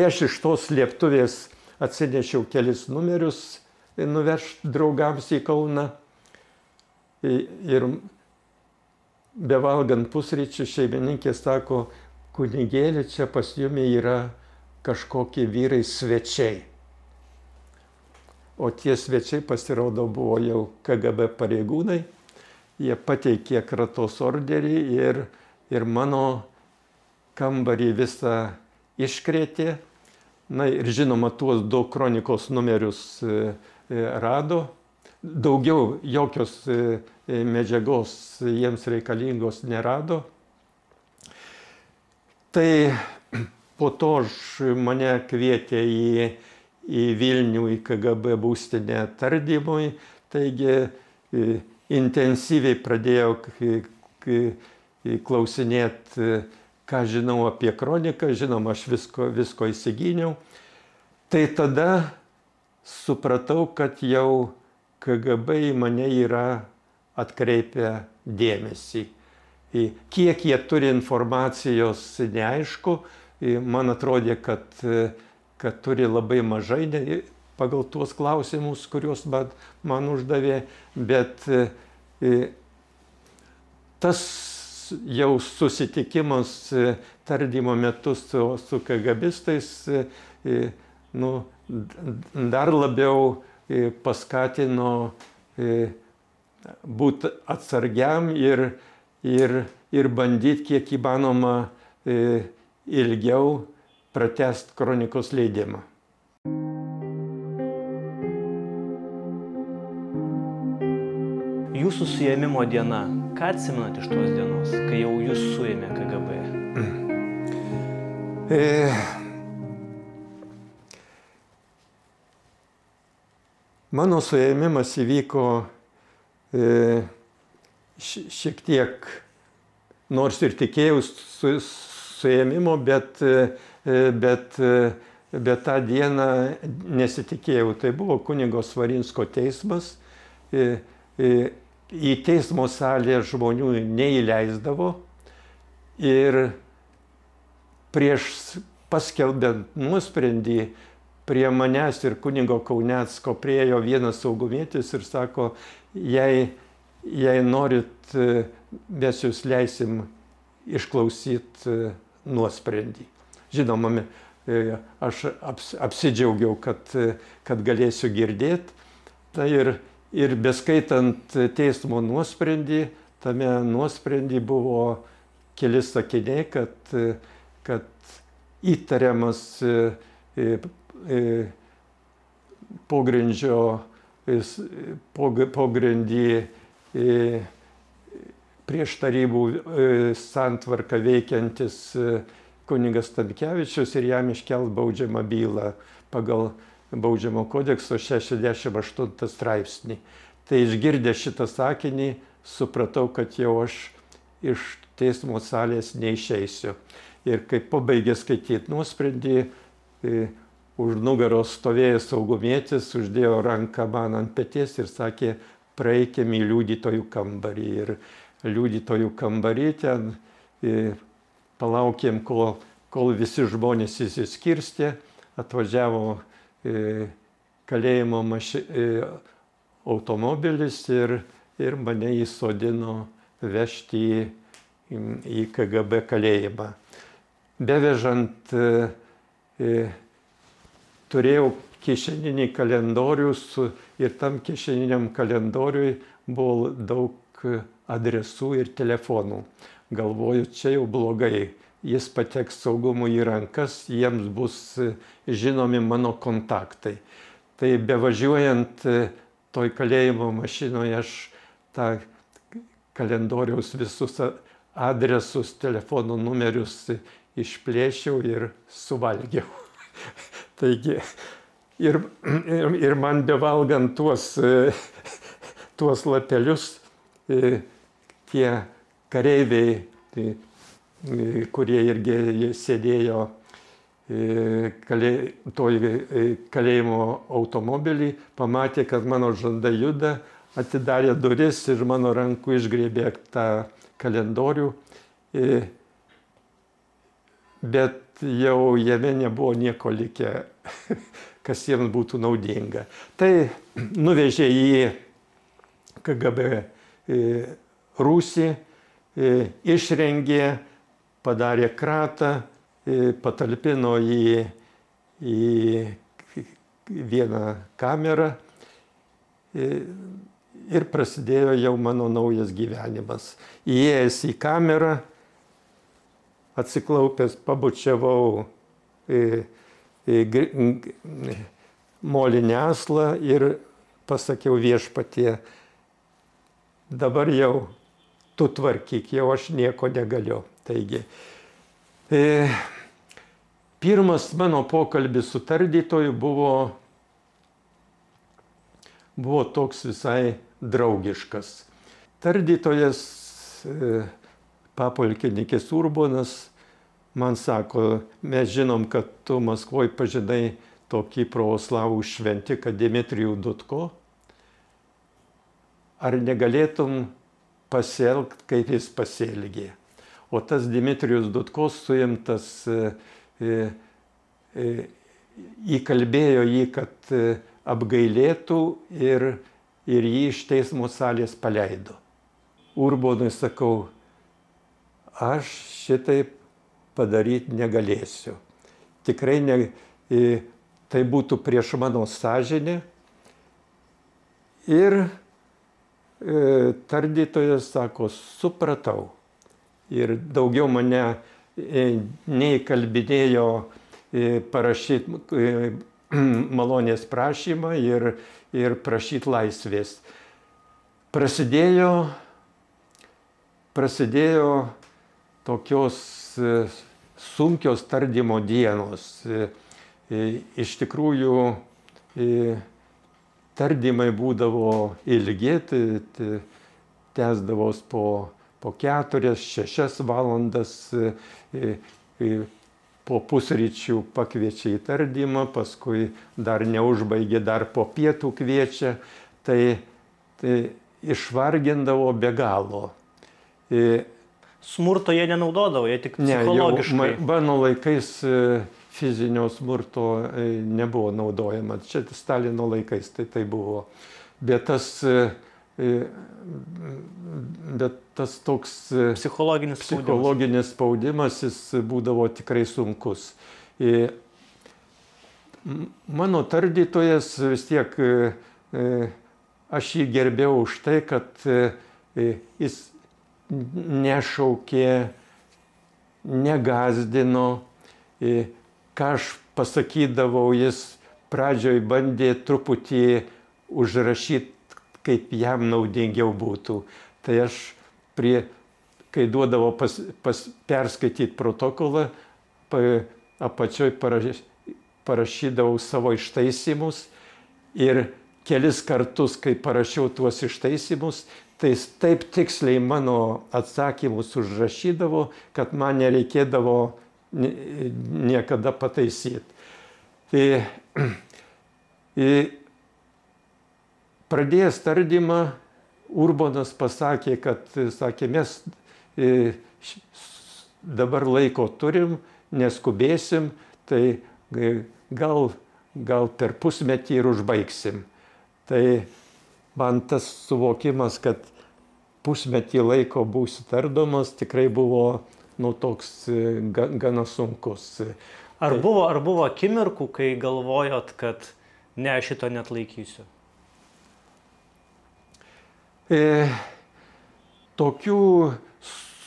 aš iš tos slėptuvės atsinešiau kelis numerius nuvežti draugams į Kauną. Ir bevalgant pusryčių šeimininkė sako, kunigėli, čia pas jumi yra kažkokie vyrai svečiai. O tie svečiai pasirodo buvo jau KGB pareigūnai. Jie pateikė kratos orderį ir mano kambarį visą iškrėtė. Na ir žinoma, tuos 2 kronikos numerius rado. Daugiau jokios medžiagos jiems reikalingos nerado. Tai po to mane kvietė į Vilnių, į KGB būstinę tardymui. Taigi intensyviai pradėjau klausinėti, ką žinau apie kroniką. Žinoma, aš visko įsigyniau. Tai tada supratau, kad jau KGB į mane yra atkreipę dėmesį. Kiek jie turi informacijos, neaišku. Man atrodė, kad turi labai mažai pagal tuos klausimus, kuriuos man uždavė. Bet tas jau susitikimas tardymo metu su KGBistais dar labiau paskatino būti atsargiam ir bandyti kiek įmanoma ilgiau pratęsti kronikos leidimą. Jūsų suėmimo diena, ką atsimenate iš tos dienos, kai jau jūs suėmė KGB? Mano suėmimas įvyko šiek tiek, nors ir tikėjau suėmimo, bet tą dieną nesitikėjau. Tai buvo kunigo Svarinsko teismas. Į teismo salę žmonių neįleisdavo ir prieš paskelbiant nuosprendį prie manęs ir kunigo Kaunecko priėjo vienas saugumietis ir sako, jei norit, mes jūs leisim išklausyti nuosprendį. Žinoma, aš apsidžiaugiau, kad galėsiu girdėti. Tai ir beskaitant teismo nuosprendį, tame nuosprendį buvo keli sakiniai, kad įtariamas pogrindį prieš tarybų santvarką veikiantis kunigas Stankevičius ir jam iškelt baudžiamą bylą pagal Baudžiamo kodekso 68 straipsnį. Tai išgirdę šitą sakinį, supratau, kad jau aš iš teismo salės neišeisiu. Ir kai pabaigė skaityti nuosprendį, už nugaros stovėjęs saugumietis uždėjo ranką man ant peties ir sakė, praeikime į liudytojų kambarį. Ir liudytojų kambarį ten palaukėm, kol visi žmonės įsiskirstė, atvažiavo kalėjimo automobilis ir mane įsodino vežti į KGB kalėjimą. Bevežant turėjau kišeninį kalendorių ir tam kišeniniam kalendoriui buvo daug adresų ir telefonų. Galvoju, čia jau blogai. Jis pateks saugumui į rankas, jiems bus žinomi mano kontaktai. Tai bevažiuojant toj kalėjimo mašinoje aš tą kalendoriaus visus adresus, telefono numerius išplėšiau ir suvalgiau. Taigi, ir man bevalgant tuos lapelius, tie kareiviai, kurie irgi sėdėjo kalėjimo automobilį, pamatė, kad mano žandai juda, atidarė duris ir mano rankų išgrėbė tą kalendorių. Bet jau jame nebuvo nieko likę, kas jiems būtų naudinga. Tai nuvežė į KGB rūsį, išrengė, padarė kratą, patalpino į vieną kamerą ir prasidėjo jau mano naujas gyvenimas. Įėjęs į kamerą, atsiklaupęs, pabučiavau molinį aslą ir pasakiau Viešpatie, dabar jau tu tvarkyk, jau aš nieko negaliu. Taigi, pirmas mano pokalbis su tardytoju buvo toks visai draugiškas. Tardytojas, papulkininkas Urbonas, man sako, mes žinom, kad tu Maskvoje pažinai tokį pravoslavų šventiką Dimitrijų Dudko. Ar negalėtum pasielgti, kaip jis pasielgė? O tas Dimitrijus Dudkos suimtas įkalbėjo jį, kad apgailėtų ir jį iš teismo salės paleido. Urbonui sakau, aš šitaip padaryti negalėsiu. Tikrai ne, tai būtų prieš mano sąžinę. Ir tardytojas sako, supratau. Ir daugiau mane neįkalbinėjo parašyti malonės prašymą ir prašyti laisvės. Prasidėjo tokios sunkios tardymo dienos. Iš tikrųjų, tardymai būdavo ilgi, tęsdavos po 4-6 valandas, po pusryčių pakviečia į tardymą, paskui dar neužbaigė, dar po pietų kviečia, tai išvargindavo be galo. Smurto jie nenaudodavo, jie tik psichologiškai. Ne, mano laikais fizinio smurto nebuvo naudojama. Čia Stalino laikais tai buvo. Bet tas toks psichologinis spaudimas, jis būdavo tikrai sunkus. Mano tardytojas vis tiek, aš jį gerbėjau už tai, kad jis nešaukė, negazdino, ką aš pasakydavau, jis pradžioj bandė truputį užrašyti, kaip jam naudingiau būtų. Tai aš, kai duodavo perskaityti protokolą, apačioj parašydavau savo ištaisymus ir kelis kartus, kai parašiau tuos ištaisymus, tai taip tiksliai mano atsakymus užrašydavo, kad man nereikėdavo niekada pataisyti. Pradėjęs tardymą, Urbonas pasakė, kad mes dabar laiko turim, neskubėsim, tai gal per pusmetį ir užbaigsim. Tai man tas suvokimas, kad pusmetį laiko būsiu tardomas, tikrai buvo toks gana sunkus. Ar buvo akimirkų, kai galvojot, kad ne, aš šito neatlaikysiu? Tokių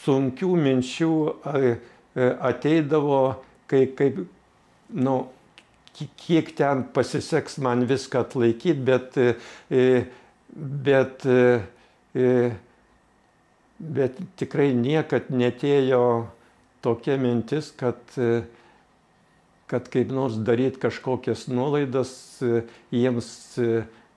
sunkių minčių ateidavo, kiek ten pasiseks man viską atlaikyti, bet tikrai niekad netėjo tokia mintis, kad kaip nors daryti kažkokias nuolaidas, jiems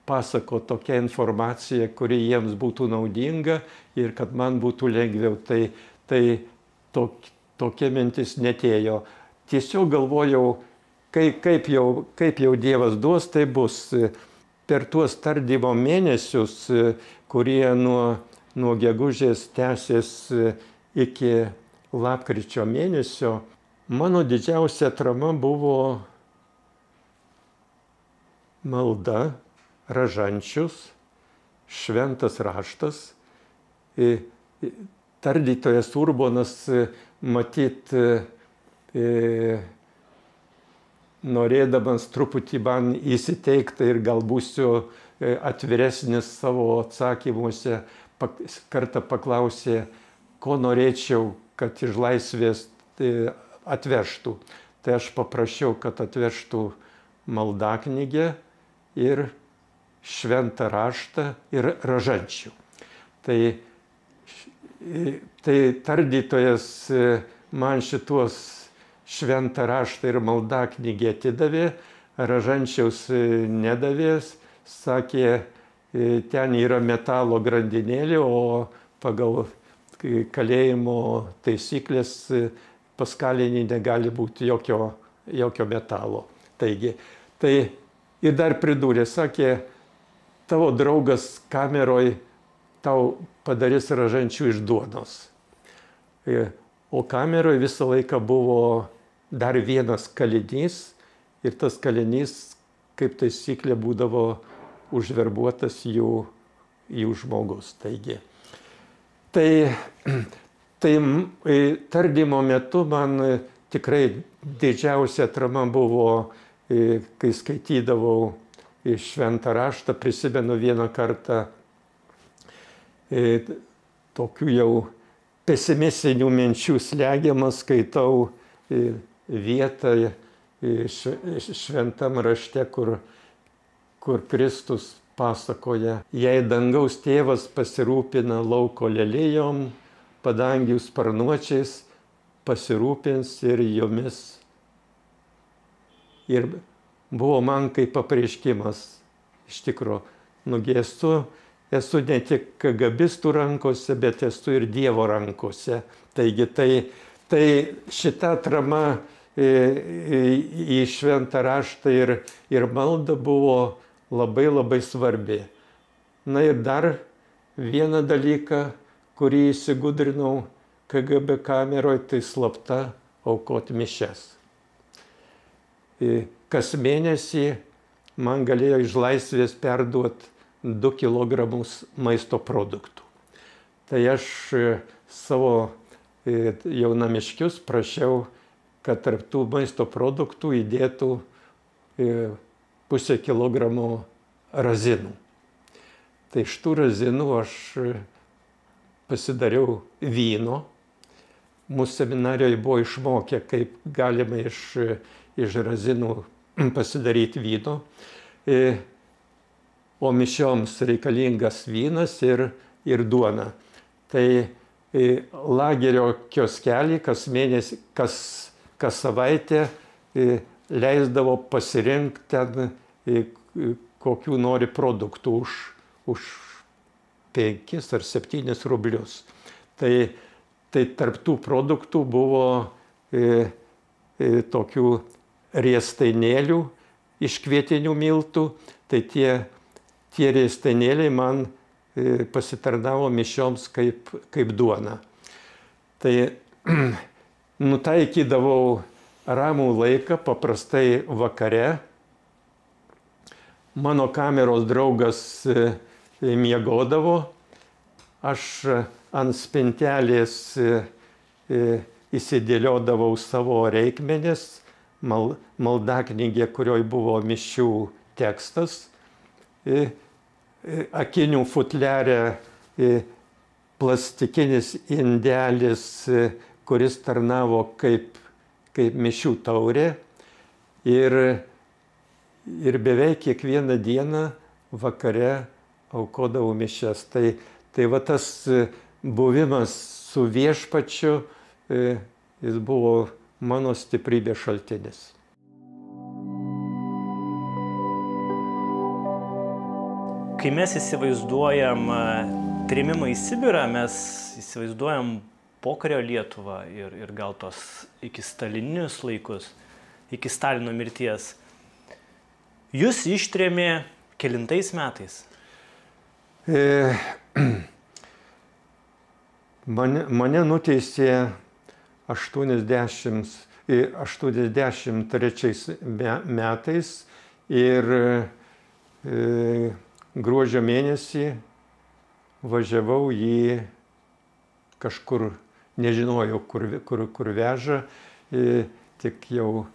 pasako tokia informacija, kuri jiems būtų naudinga ir kad man būtų lengviau. Tai tokia mintis netėjo. Tiesiog galvojau, kaip jau Dievas duos, tai bus. Per tuos tardymo mėnesius, kurie nuo gegužės tęsės iki lapkričio mėnesio, mano didžiausia atrama buvo malda, Ražančius, šventas raštas. Tardytojas Urbonas matyt norėdamas truputį man įsiteikti ir gal būsiu atviresnis savo atsakymuose, kartą paklausė, ko norėčiau, kad iš laisvės atvežtų. Tai aš paprašiau, kad atvežtų maldaknygę ir šventą raštą ir Ražančių. Tai tardytojas man šitos šventą raštą ir maldaknygę atidavė, Ražančiaus nedavė, sakė, ten yra metalo grandinėlė, o pagal kalėjimo taisyklės pas kalinį negali būti jokio metalo. Taigi, tai ir dar pridūrė, sakė, tavo draugas kameroj tau padarys Ražančių iš duonos. O kameroj visą laiką buvo dar vienas kalinys ir tas kalinys, kaip taisyklė, būdavo užverbuotas jų žmogus. Taigi, tai tardymo metu man tikrai didžiausia atrama buvo, kai skaitydavau šventą raštą. Prisimenu vieną kartą tokių jau pesimistinių minčių slegiamas, skaitau vietą šventam rašte, kur Kristus pasakoja, jei dangaus tėvas pasirūpina lauko lelijom, padangių sparnuočiais, pasirūpins ir jomis. Ir buvo man kaip apreiškimas, iš tikro, esu ne tik KGBistų rankose, bet esu ir Dievo rankose. Taigi tai šita atrama į šventą raštą ir maldą buvo labai svarbi. Na ir dar vieną dalyką, kurį įsigudrinau KGB kameroje, tai slapta aukoti mišias. Kas mėnesį man galėjo iš laisvės perduoti 2 kilogramus maisto produktų. Tai aš savo jaunamiškius prašiau, kad tarp tų maisto produktų įdėtų 0,5 kilogramo razinų. Tai iš tų razinų aš pasidariau vyno. Mūsų seminarijoje buvo išmokę, kaip galima iš razinų pasidaryti vyno. O mišioms reikalingas vynas ir duona. Tai lagerio kioskelį kas mėnesį, kas savaitę leisdavo pasirinkti ten, kokių nori produktų už 5 ar 7 rublius. Tai tarp tų produktų buvo tokių riestainėlių iš kvietinių miltų. Tai tie riestainėliai man pasitarnavo mišioms kaip duona. Tai nutaikydavau ramų laiką, paprastai vakare. Mano kameros draugas miegodavo, aš ant spintelės įsidėliodavau savo reikmenis, maldaknygė, kurioje buvo mišių tekstas, akinių futliare plastikinis indelis, kuris tarnavo kaip mišių taurė, ir beveik kiekvieną dieną vakare aukodavau mišias. Tai va tas buvimas su viešpačiu, jis buvo mano stiprybės šaltinis. Kai mes įsivaizduojam trėmimą į Sibirą, mes įsivaizduojam pokario Lietuvą ir gal tos iki stalininius laikus, iki Stalino mirties. Jūs ištrėmė kelintais metais? Mane nuteisė 83 metais ir gruodžio mėnesį važiavau jį kažkur, nežinojau, kur veža, tik jau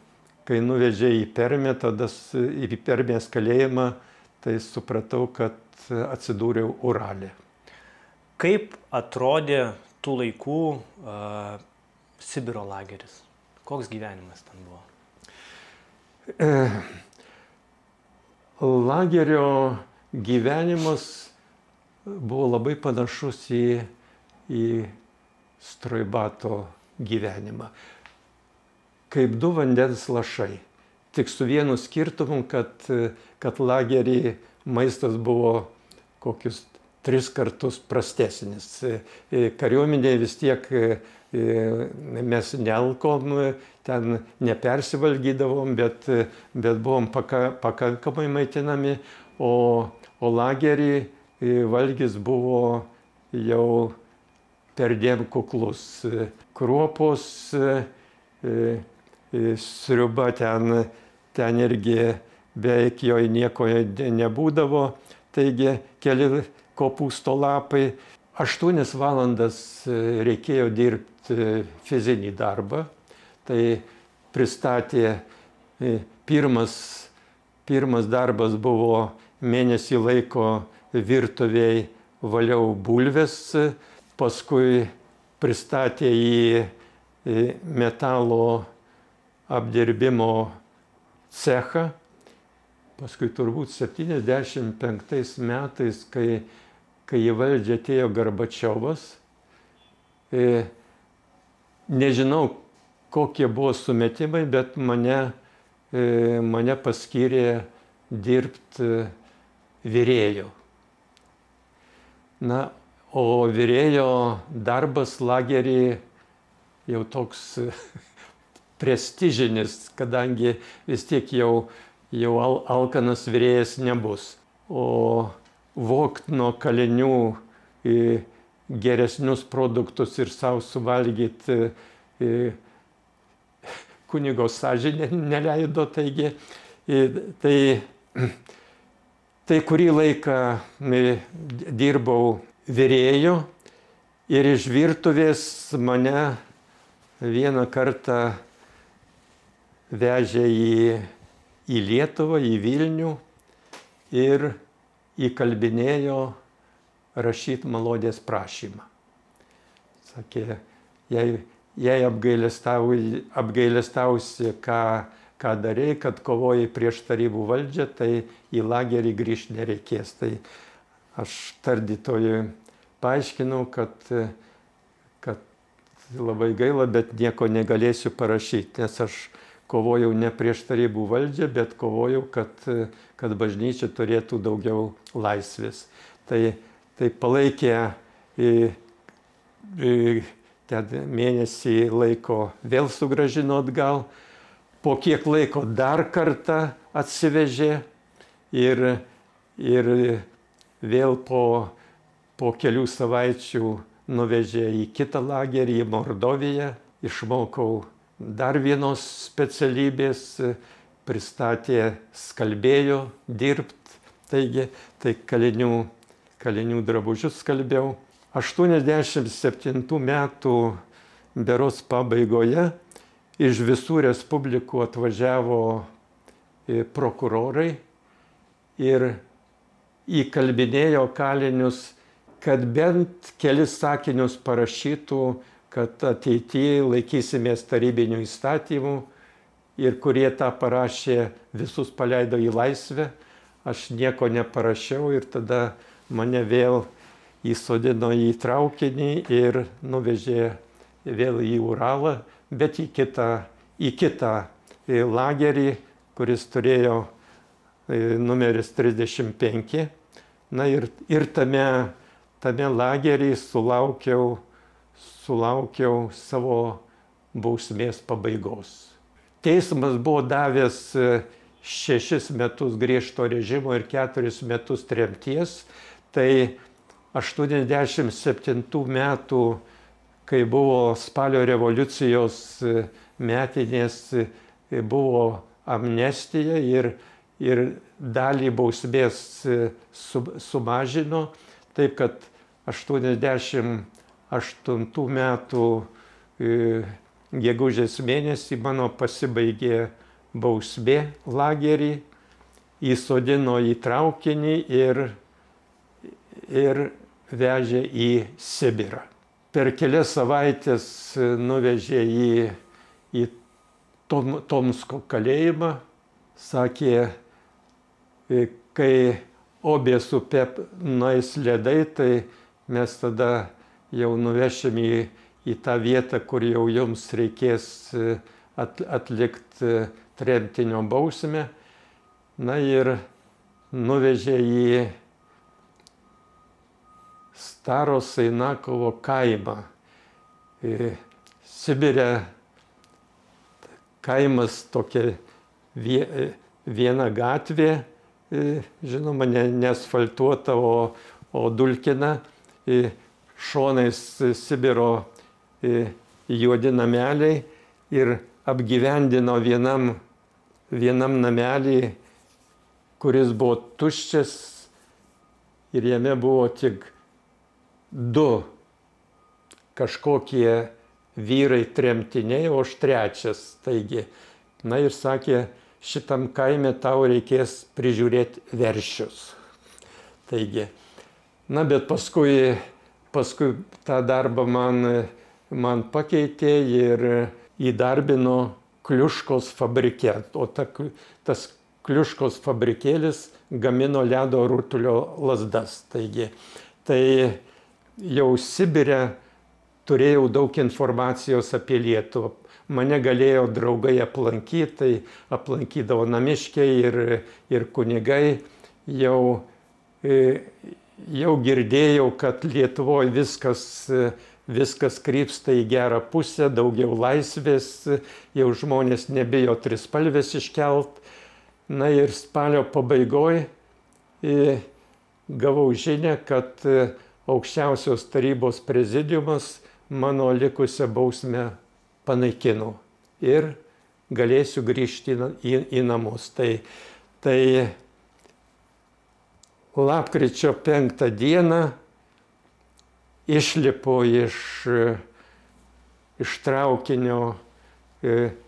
kai nuvežė į Permę, tada į Permės kalėjimą, tai supratau, kad atsidūriau Urale. Kaip atrodė tų laikų Sibiro lageris? Koks gyvenimas ten buvo? Lagerio gyvenimas buvo labai panašus į Strojbato gyvenimą. Kaip du vandens lašai. Tik su vienu skirtumu, kad lagery maistas buvo kokius 3 kartus prastesnis. Kariuomenėje vis tiek mes nealkom, ten nepersivalgydavom, bet buvom pakankamai maitinami, o lagery valgis buvo jau perdėm kuklus. Kruopos, sriuba ten irgi beveik jo nieko nebūdavo, taigi keli kopūsto lapai. 8 valandas reikėjo dirbti fizinį darbą, tai pristatė pirmas darbas buvo mėnesį laiko virtuvėj valiau bulves, paskui pristatė į metalo apdirbimo cechą. Paskui turbūt 75 metais, kai į valdžią atėjo Gorbačiovas, nežinau, kokie buvo sumetimai, bet mane paskyrė dirbti virėjo. Na, o virėjo darbas lagery jau toks prestižinis, kadangi vis tiek jau alkanas virėjas nebus. O vogt nuo kalinių geresnius produktus ir savo suvalgyti kunigo sąžinė neleido, taigi tai kurį laiką dirbau virėju ir iš virtuvės mane vieną kartą vežė į Lietuvą, į Vilnių ir įkalbinėjo rašyti malonės prašymą. Sakė, jei apgailestausi, ką darei, kad kovojai prieš tarybų valdžią, tai į lagerį grįžti nereikės. Tai aš tardytojui paaiškinau, kad labai gaila, bet nieko negalėsiu parašyti, nes aš kovojau ne prieš tarybų valdžią, bet kovojau, kad bažnyčia turėtų daugiau laisvės. Tai palaikė mėnesį laiko, vėl sugrąžino atgal. Po kiek laiko dar kartą atsivežė ir vėl po kelių savaičių nuvežė į kitą lagerį, į Mordoviją. Išmokau dar vienos specialybės, pristatė skalbėjo dirbti. Taigi, tai kalinių drabužius skalbėjau. 87 metų berods pabaigoje iš visų respublikų atvažiavo prokurorai ir įkalbinėjo kalinius, kad bent kelis sakinius parašytų, kad ateityje laikysimės tarybinių įstatymų, ir kurie tą parašė, visus paleido į laisvę. Aš nieko neparašiau ir tada mane vėl įsodino į traukinį ir nuvežė vėl į Uralą, bet į kitą lagerį, kuris turėjo numeris 35. Na ir tame lagerį sulaukiau savo bausmės pabaigos. Teismas buvo davęs 6 metus griežto režimo ir 4 metus tremties. Tai 87 metų, kai buvo spalio revoliucijos metinės buvo amnestija ir dalį bausmės sumažino, taip kad 88 metų gegužės mėnesį mano pasibaigė bausmė lagerį, įsodino į traukinį ir vežė į Sibirą. Per kelias savaitės nuvežė į Tomsko kalėjimą. Sakė, kai Obės upė nueis ledai, tai mes tada jau nuvešim į tą vietą, kur jau jums reikės atlikti tremtinio bausmę. Na ir nuvežė į Staro Sainakovo kaimą. Sibire kaimas tokia viena gatvė, žinoma, neasfaltuota, o dulkina, šonais Sibiro juodi nameliai ir apgyvendino vienam namelį, kuris buvo tuščias ir jame buvo tik 2 kažkokie vyrai tremtiniai, o aš 3. Taigi, na ir sakė, šitam kaime tau reikės prižiūrėti veršius. Taigi, na bet paskui tą darbą man pakeitė ir įdarbino Kliuškos fabrike. O tas Kliuškos fabrikėlis gamino ledo rutulio lazdas. Taigi, tai jau Sibire turėjau daug informacijos apie Lietuvą. Mane galėjo draugai aplankyti, tai aplankydavo namiškiai ir kunigai. Jau girdėjau, kad Lietuvoje viskas krypsta į gerą pusę, daugiau laisvės, jau žmonės nebijo trispalvės iškelt. Na ir spalio pabaigoje gavau žinią, kad aukščiausios tarybos prezidiumas mano likusią bausmę panaikino ir galėsiu grįžti į namus. Tai lapkričio 5 dieną išlipu iš traukinio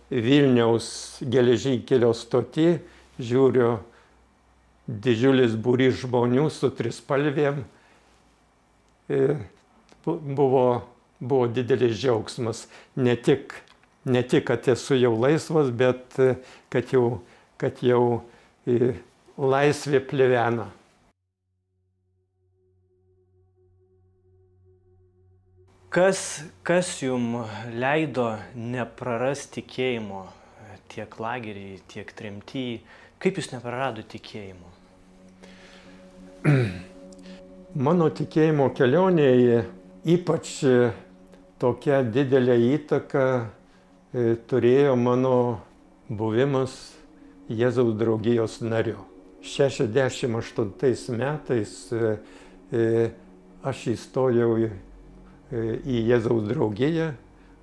Vilniaus geležinkelio stoty, žiūriu didžiulis būrys žmonių su trispalvėm. Buvo didelis džiaugsmas. Ne tik, kad esu jau laisvas, bet kad jau laisvė plevena. Kas jums leido neprarasti tikėjimo tiek lagery, tiek tremty? Kaip jūs nepraradote tikėjimo? Mano tikėjimo kelionėje ypač tokia didelė įtaka turėjo mano buvimas Jėzaus draugijos nariu. 68 metais aš įstojau į Jėzaus draugiją,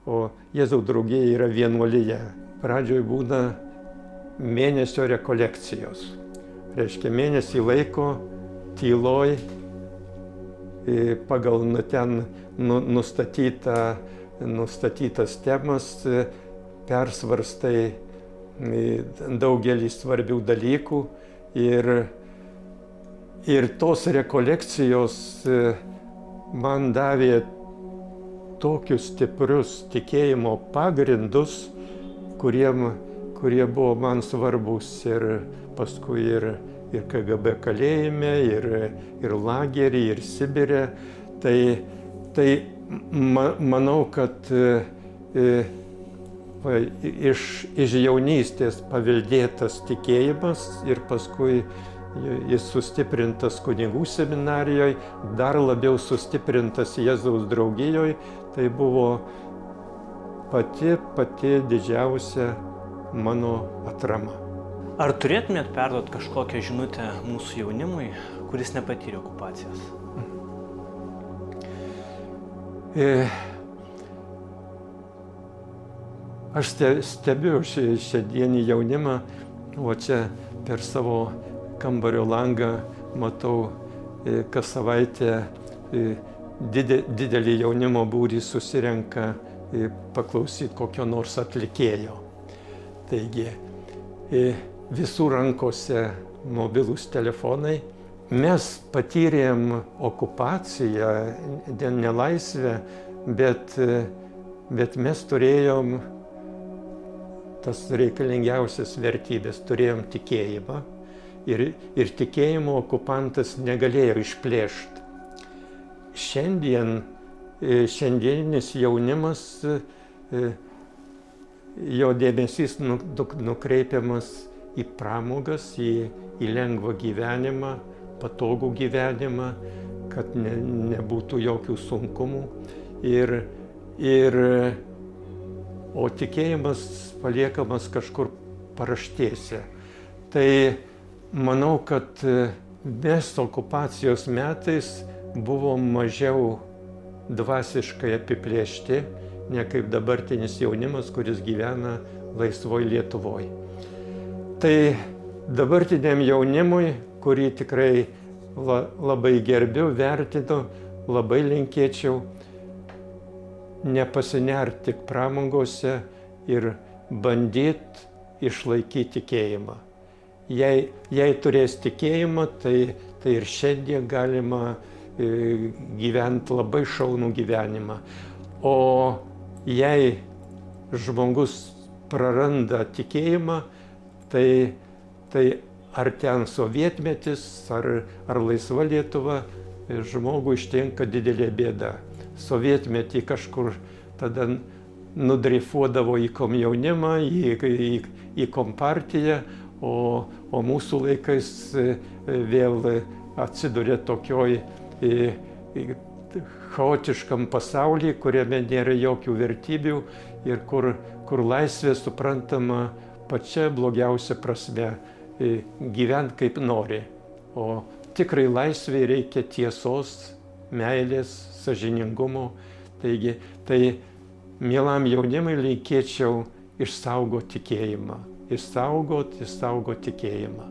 o Jėzaus draugija yra vienuolija. Pradžioje būna mėnesio rekolekcijos. Reiškia, mėnesį laiko tyloj pagal ten nustatytas temas persvarstai daugelį svarbių dalykų ir tos rekolekcijos man davė tokius stiprius tikėjimo pagrindus, kurie buvo man svarbus ir paskui ir KGB kalėjime, ir lagery, ir Sibire. Tai manau, kad iš jaunystės paveldėtas tikėjimas ir paskui jis sustiprintas kunigų seminarijoje, dar labiau sustiprintas Jėzaus draugijoje, tai buvo pati didžiausia mano atrama. Ar turėtumėt perduoti kažkokią žinutę mūsų jaunimui, kuris nepatyrė okupacijos? Aš stebiu šiandienį jaunimą, o čia per savo kambario langą matau kas savaitę didelį jaunimo būrį susirenka paklausyti kokio nors atlikėjo. Taigi visų rankose mobilūs telefonai. Mes patyrėm okupaciją, nelaisvę, bet mes turėjom tas reikalingiausias vertybės, turėjom tikėjimą ir tikėjimo okupantas negalėjo išplėšti. Šiandieninis jaunimas, jo dėmesys nukreipiamas į pramogas, į lengvą gyvenimą, patogų gyvenimą, kad nebūtų jokių sunkumų. O tikėjimas paliekamas kažkur paraštėse. Tai manau, kad mes okupacijos metais buvom mažiau dvasiškai apiplėšti, ne kaip dabartinis jaunimas, kuris gyvena laisvoj Lietuvoj. Tai dabartiniam jaunimui, kurį tikrai labai gerbiu, vertinu, labai linkėčiau nepasinerti tik pramogose ir bandyti išlaikyti tikėjimą. Jei turės tikėjimą, tai ir šiandien galima gyventi labai šaunų gyvenimą. O jei žmogus praranda tikėjimą, tai ar ten sovietmetis, ar laisva Lietuva, žmogų ištinka didelė bėda. Sovietmetį kažkur tada nudreifuodavo į komjaunimą, į kompartiją, o mūsų laikais vėl atsiduria tokioj chaotiškam pasaulyje, kuriame nėra jokių vertybių ir kur laisvė suprantama pačia blogiausia prasme - gyvent kaip nori. O tikrai laisvei reikia tiesos, meilės, sąžiningumo. Taigi, tai mielam jaunimui linkėčiau išsaugoti tikėjimą. Išsaugot tikėjimą.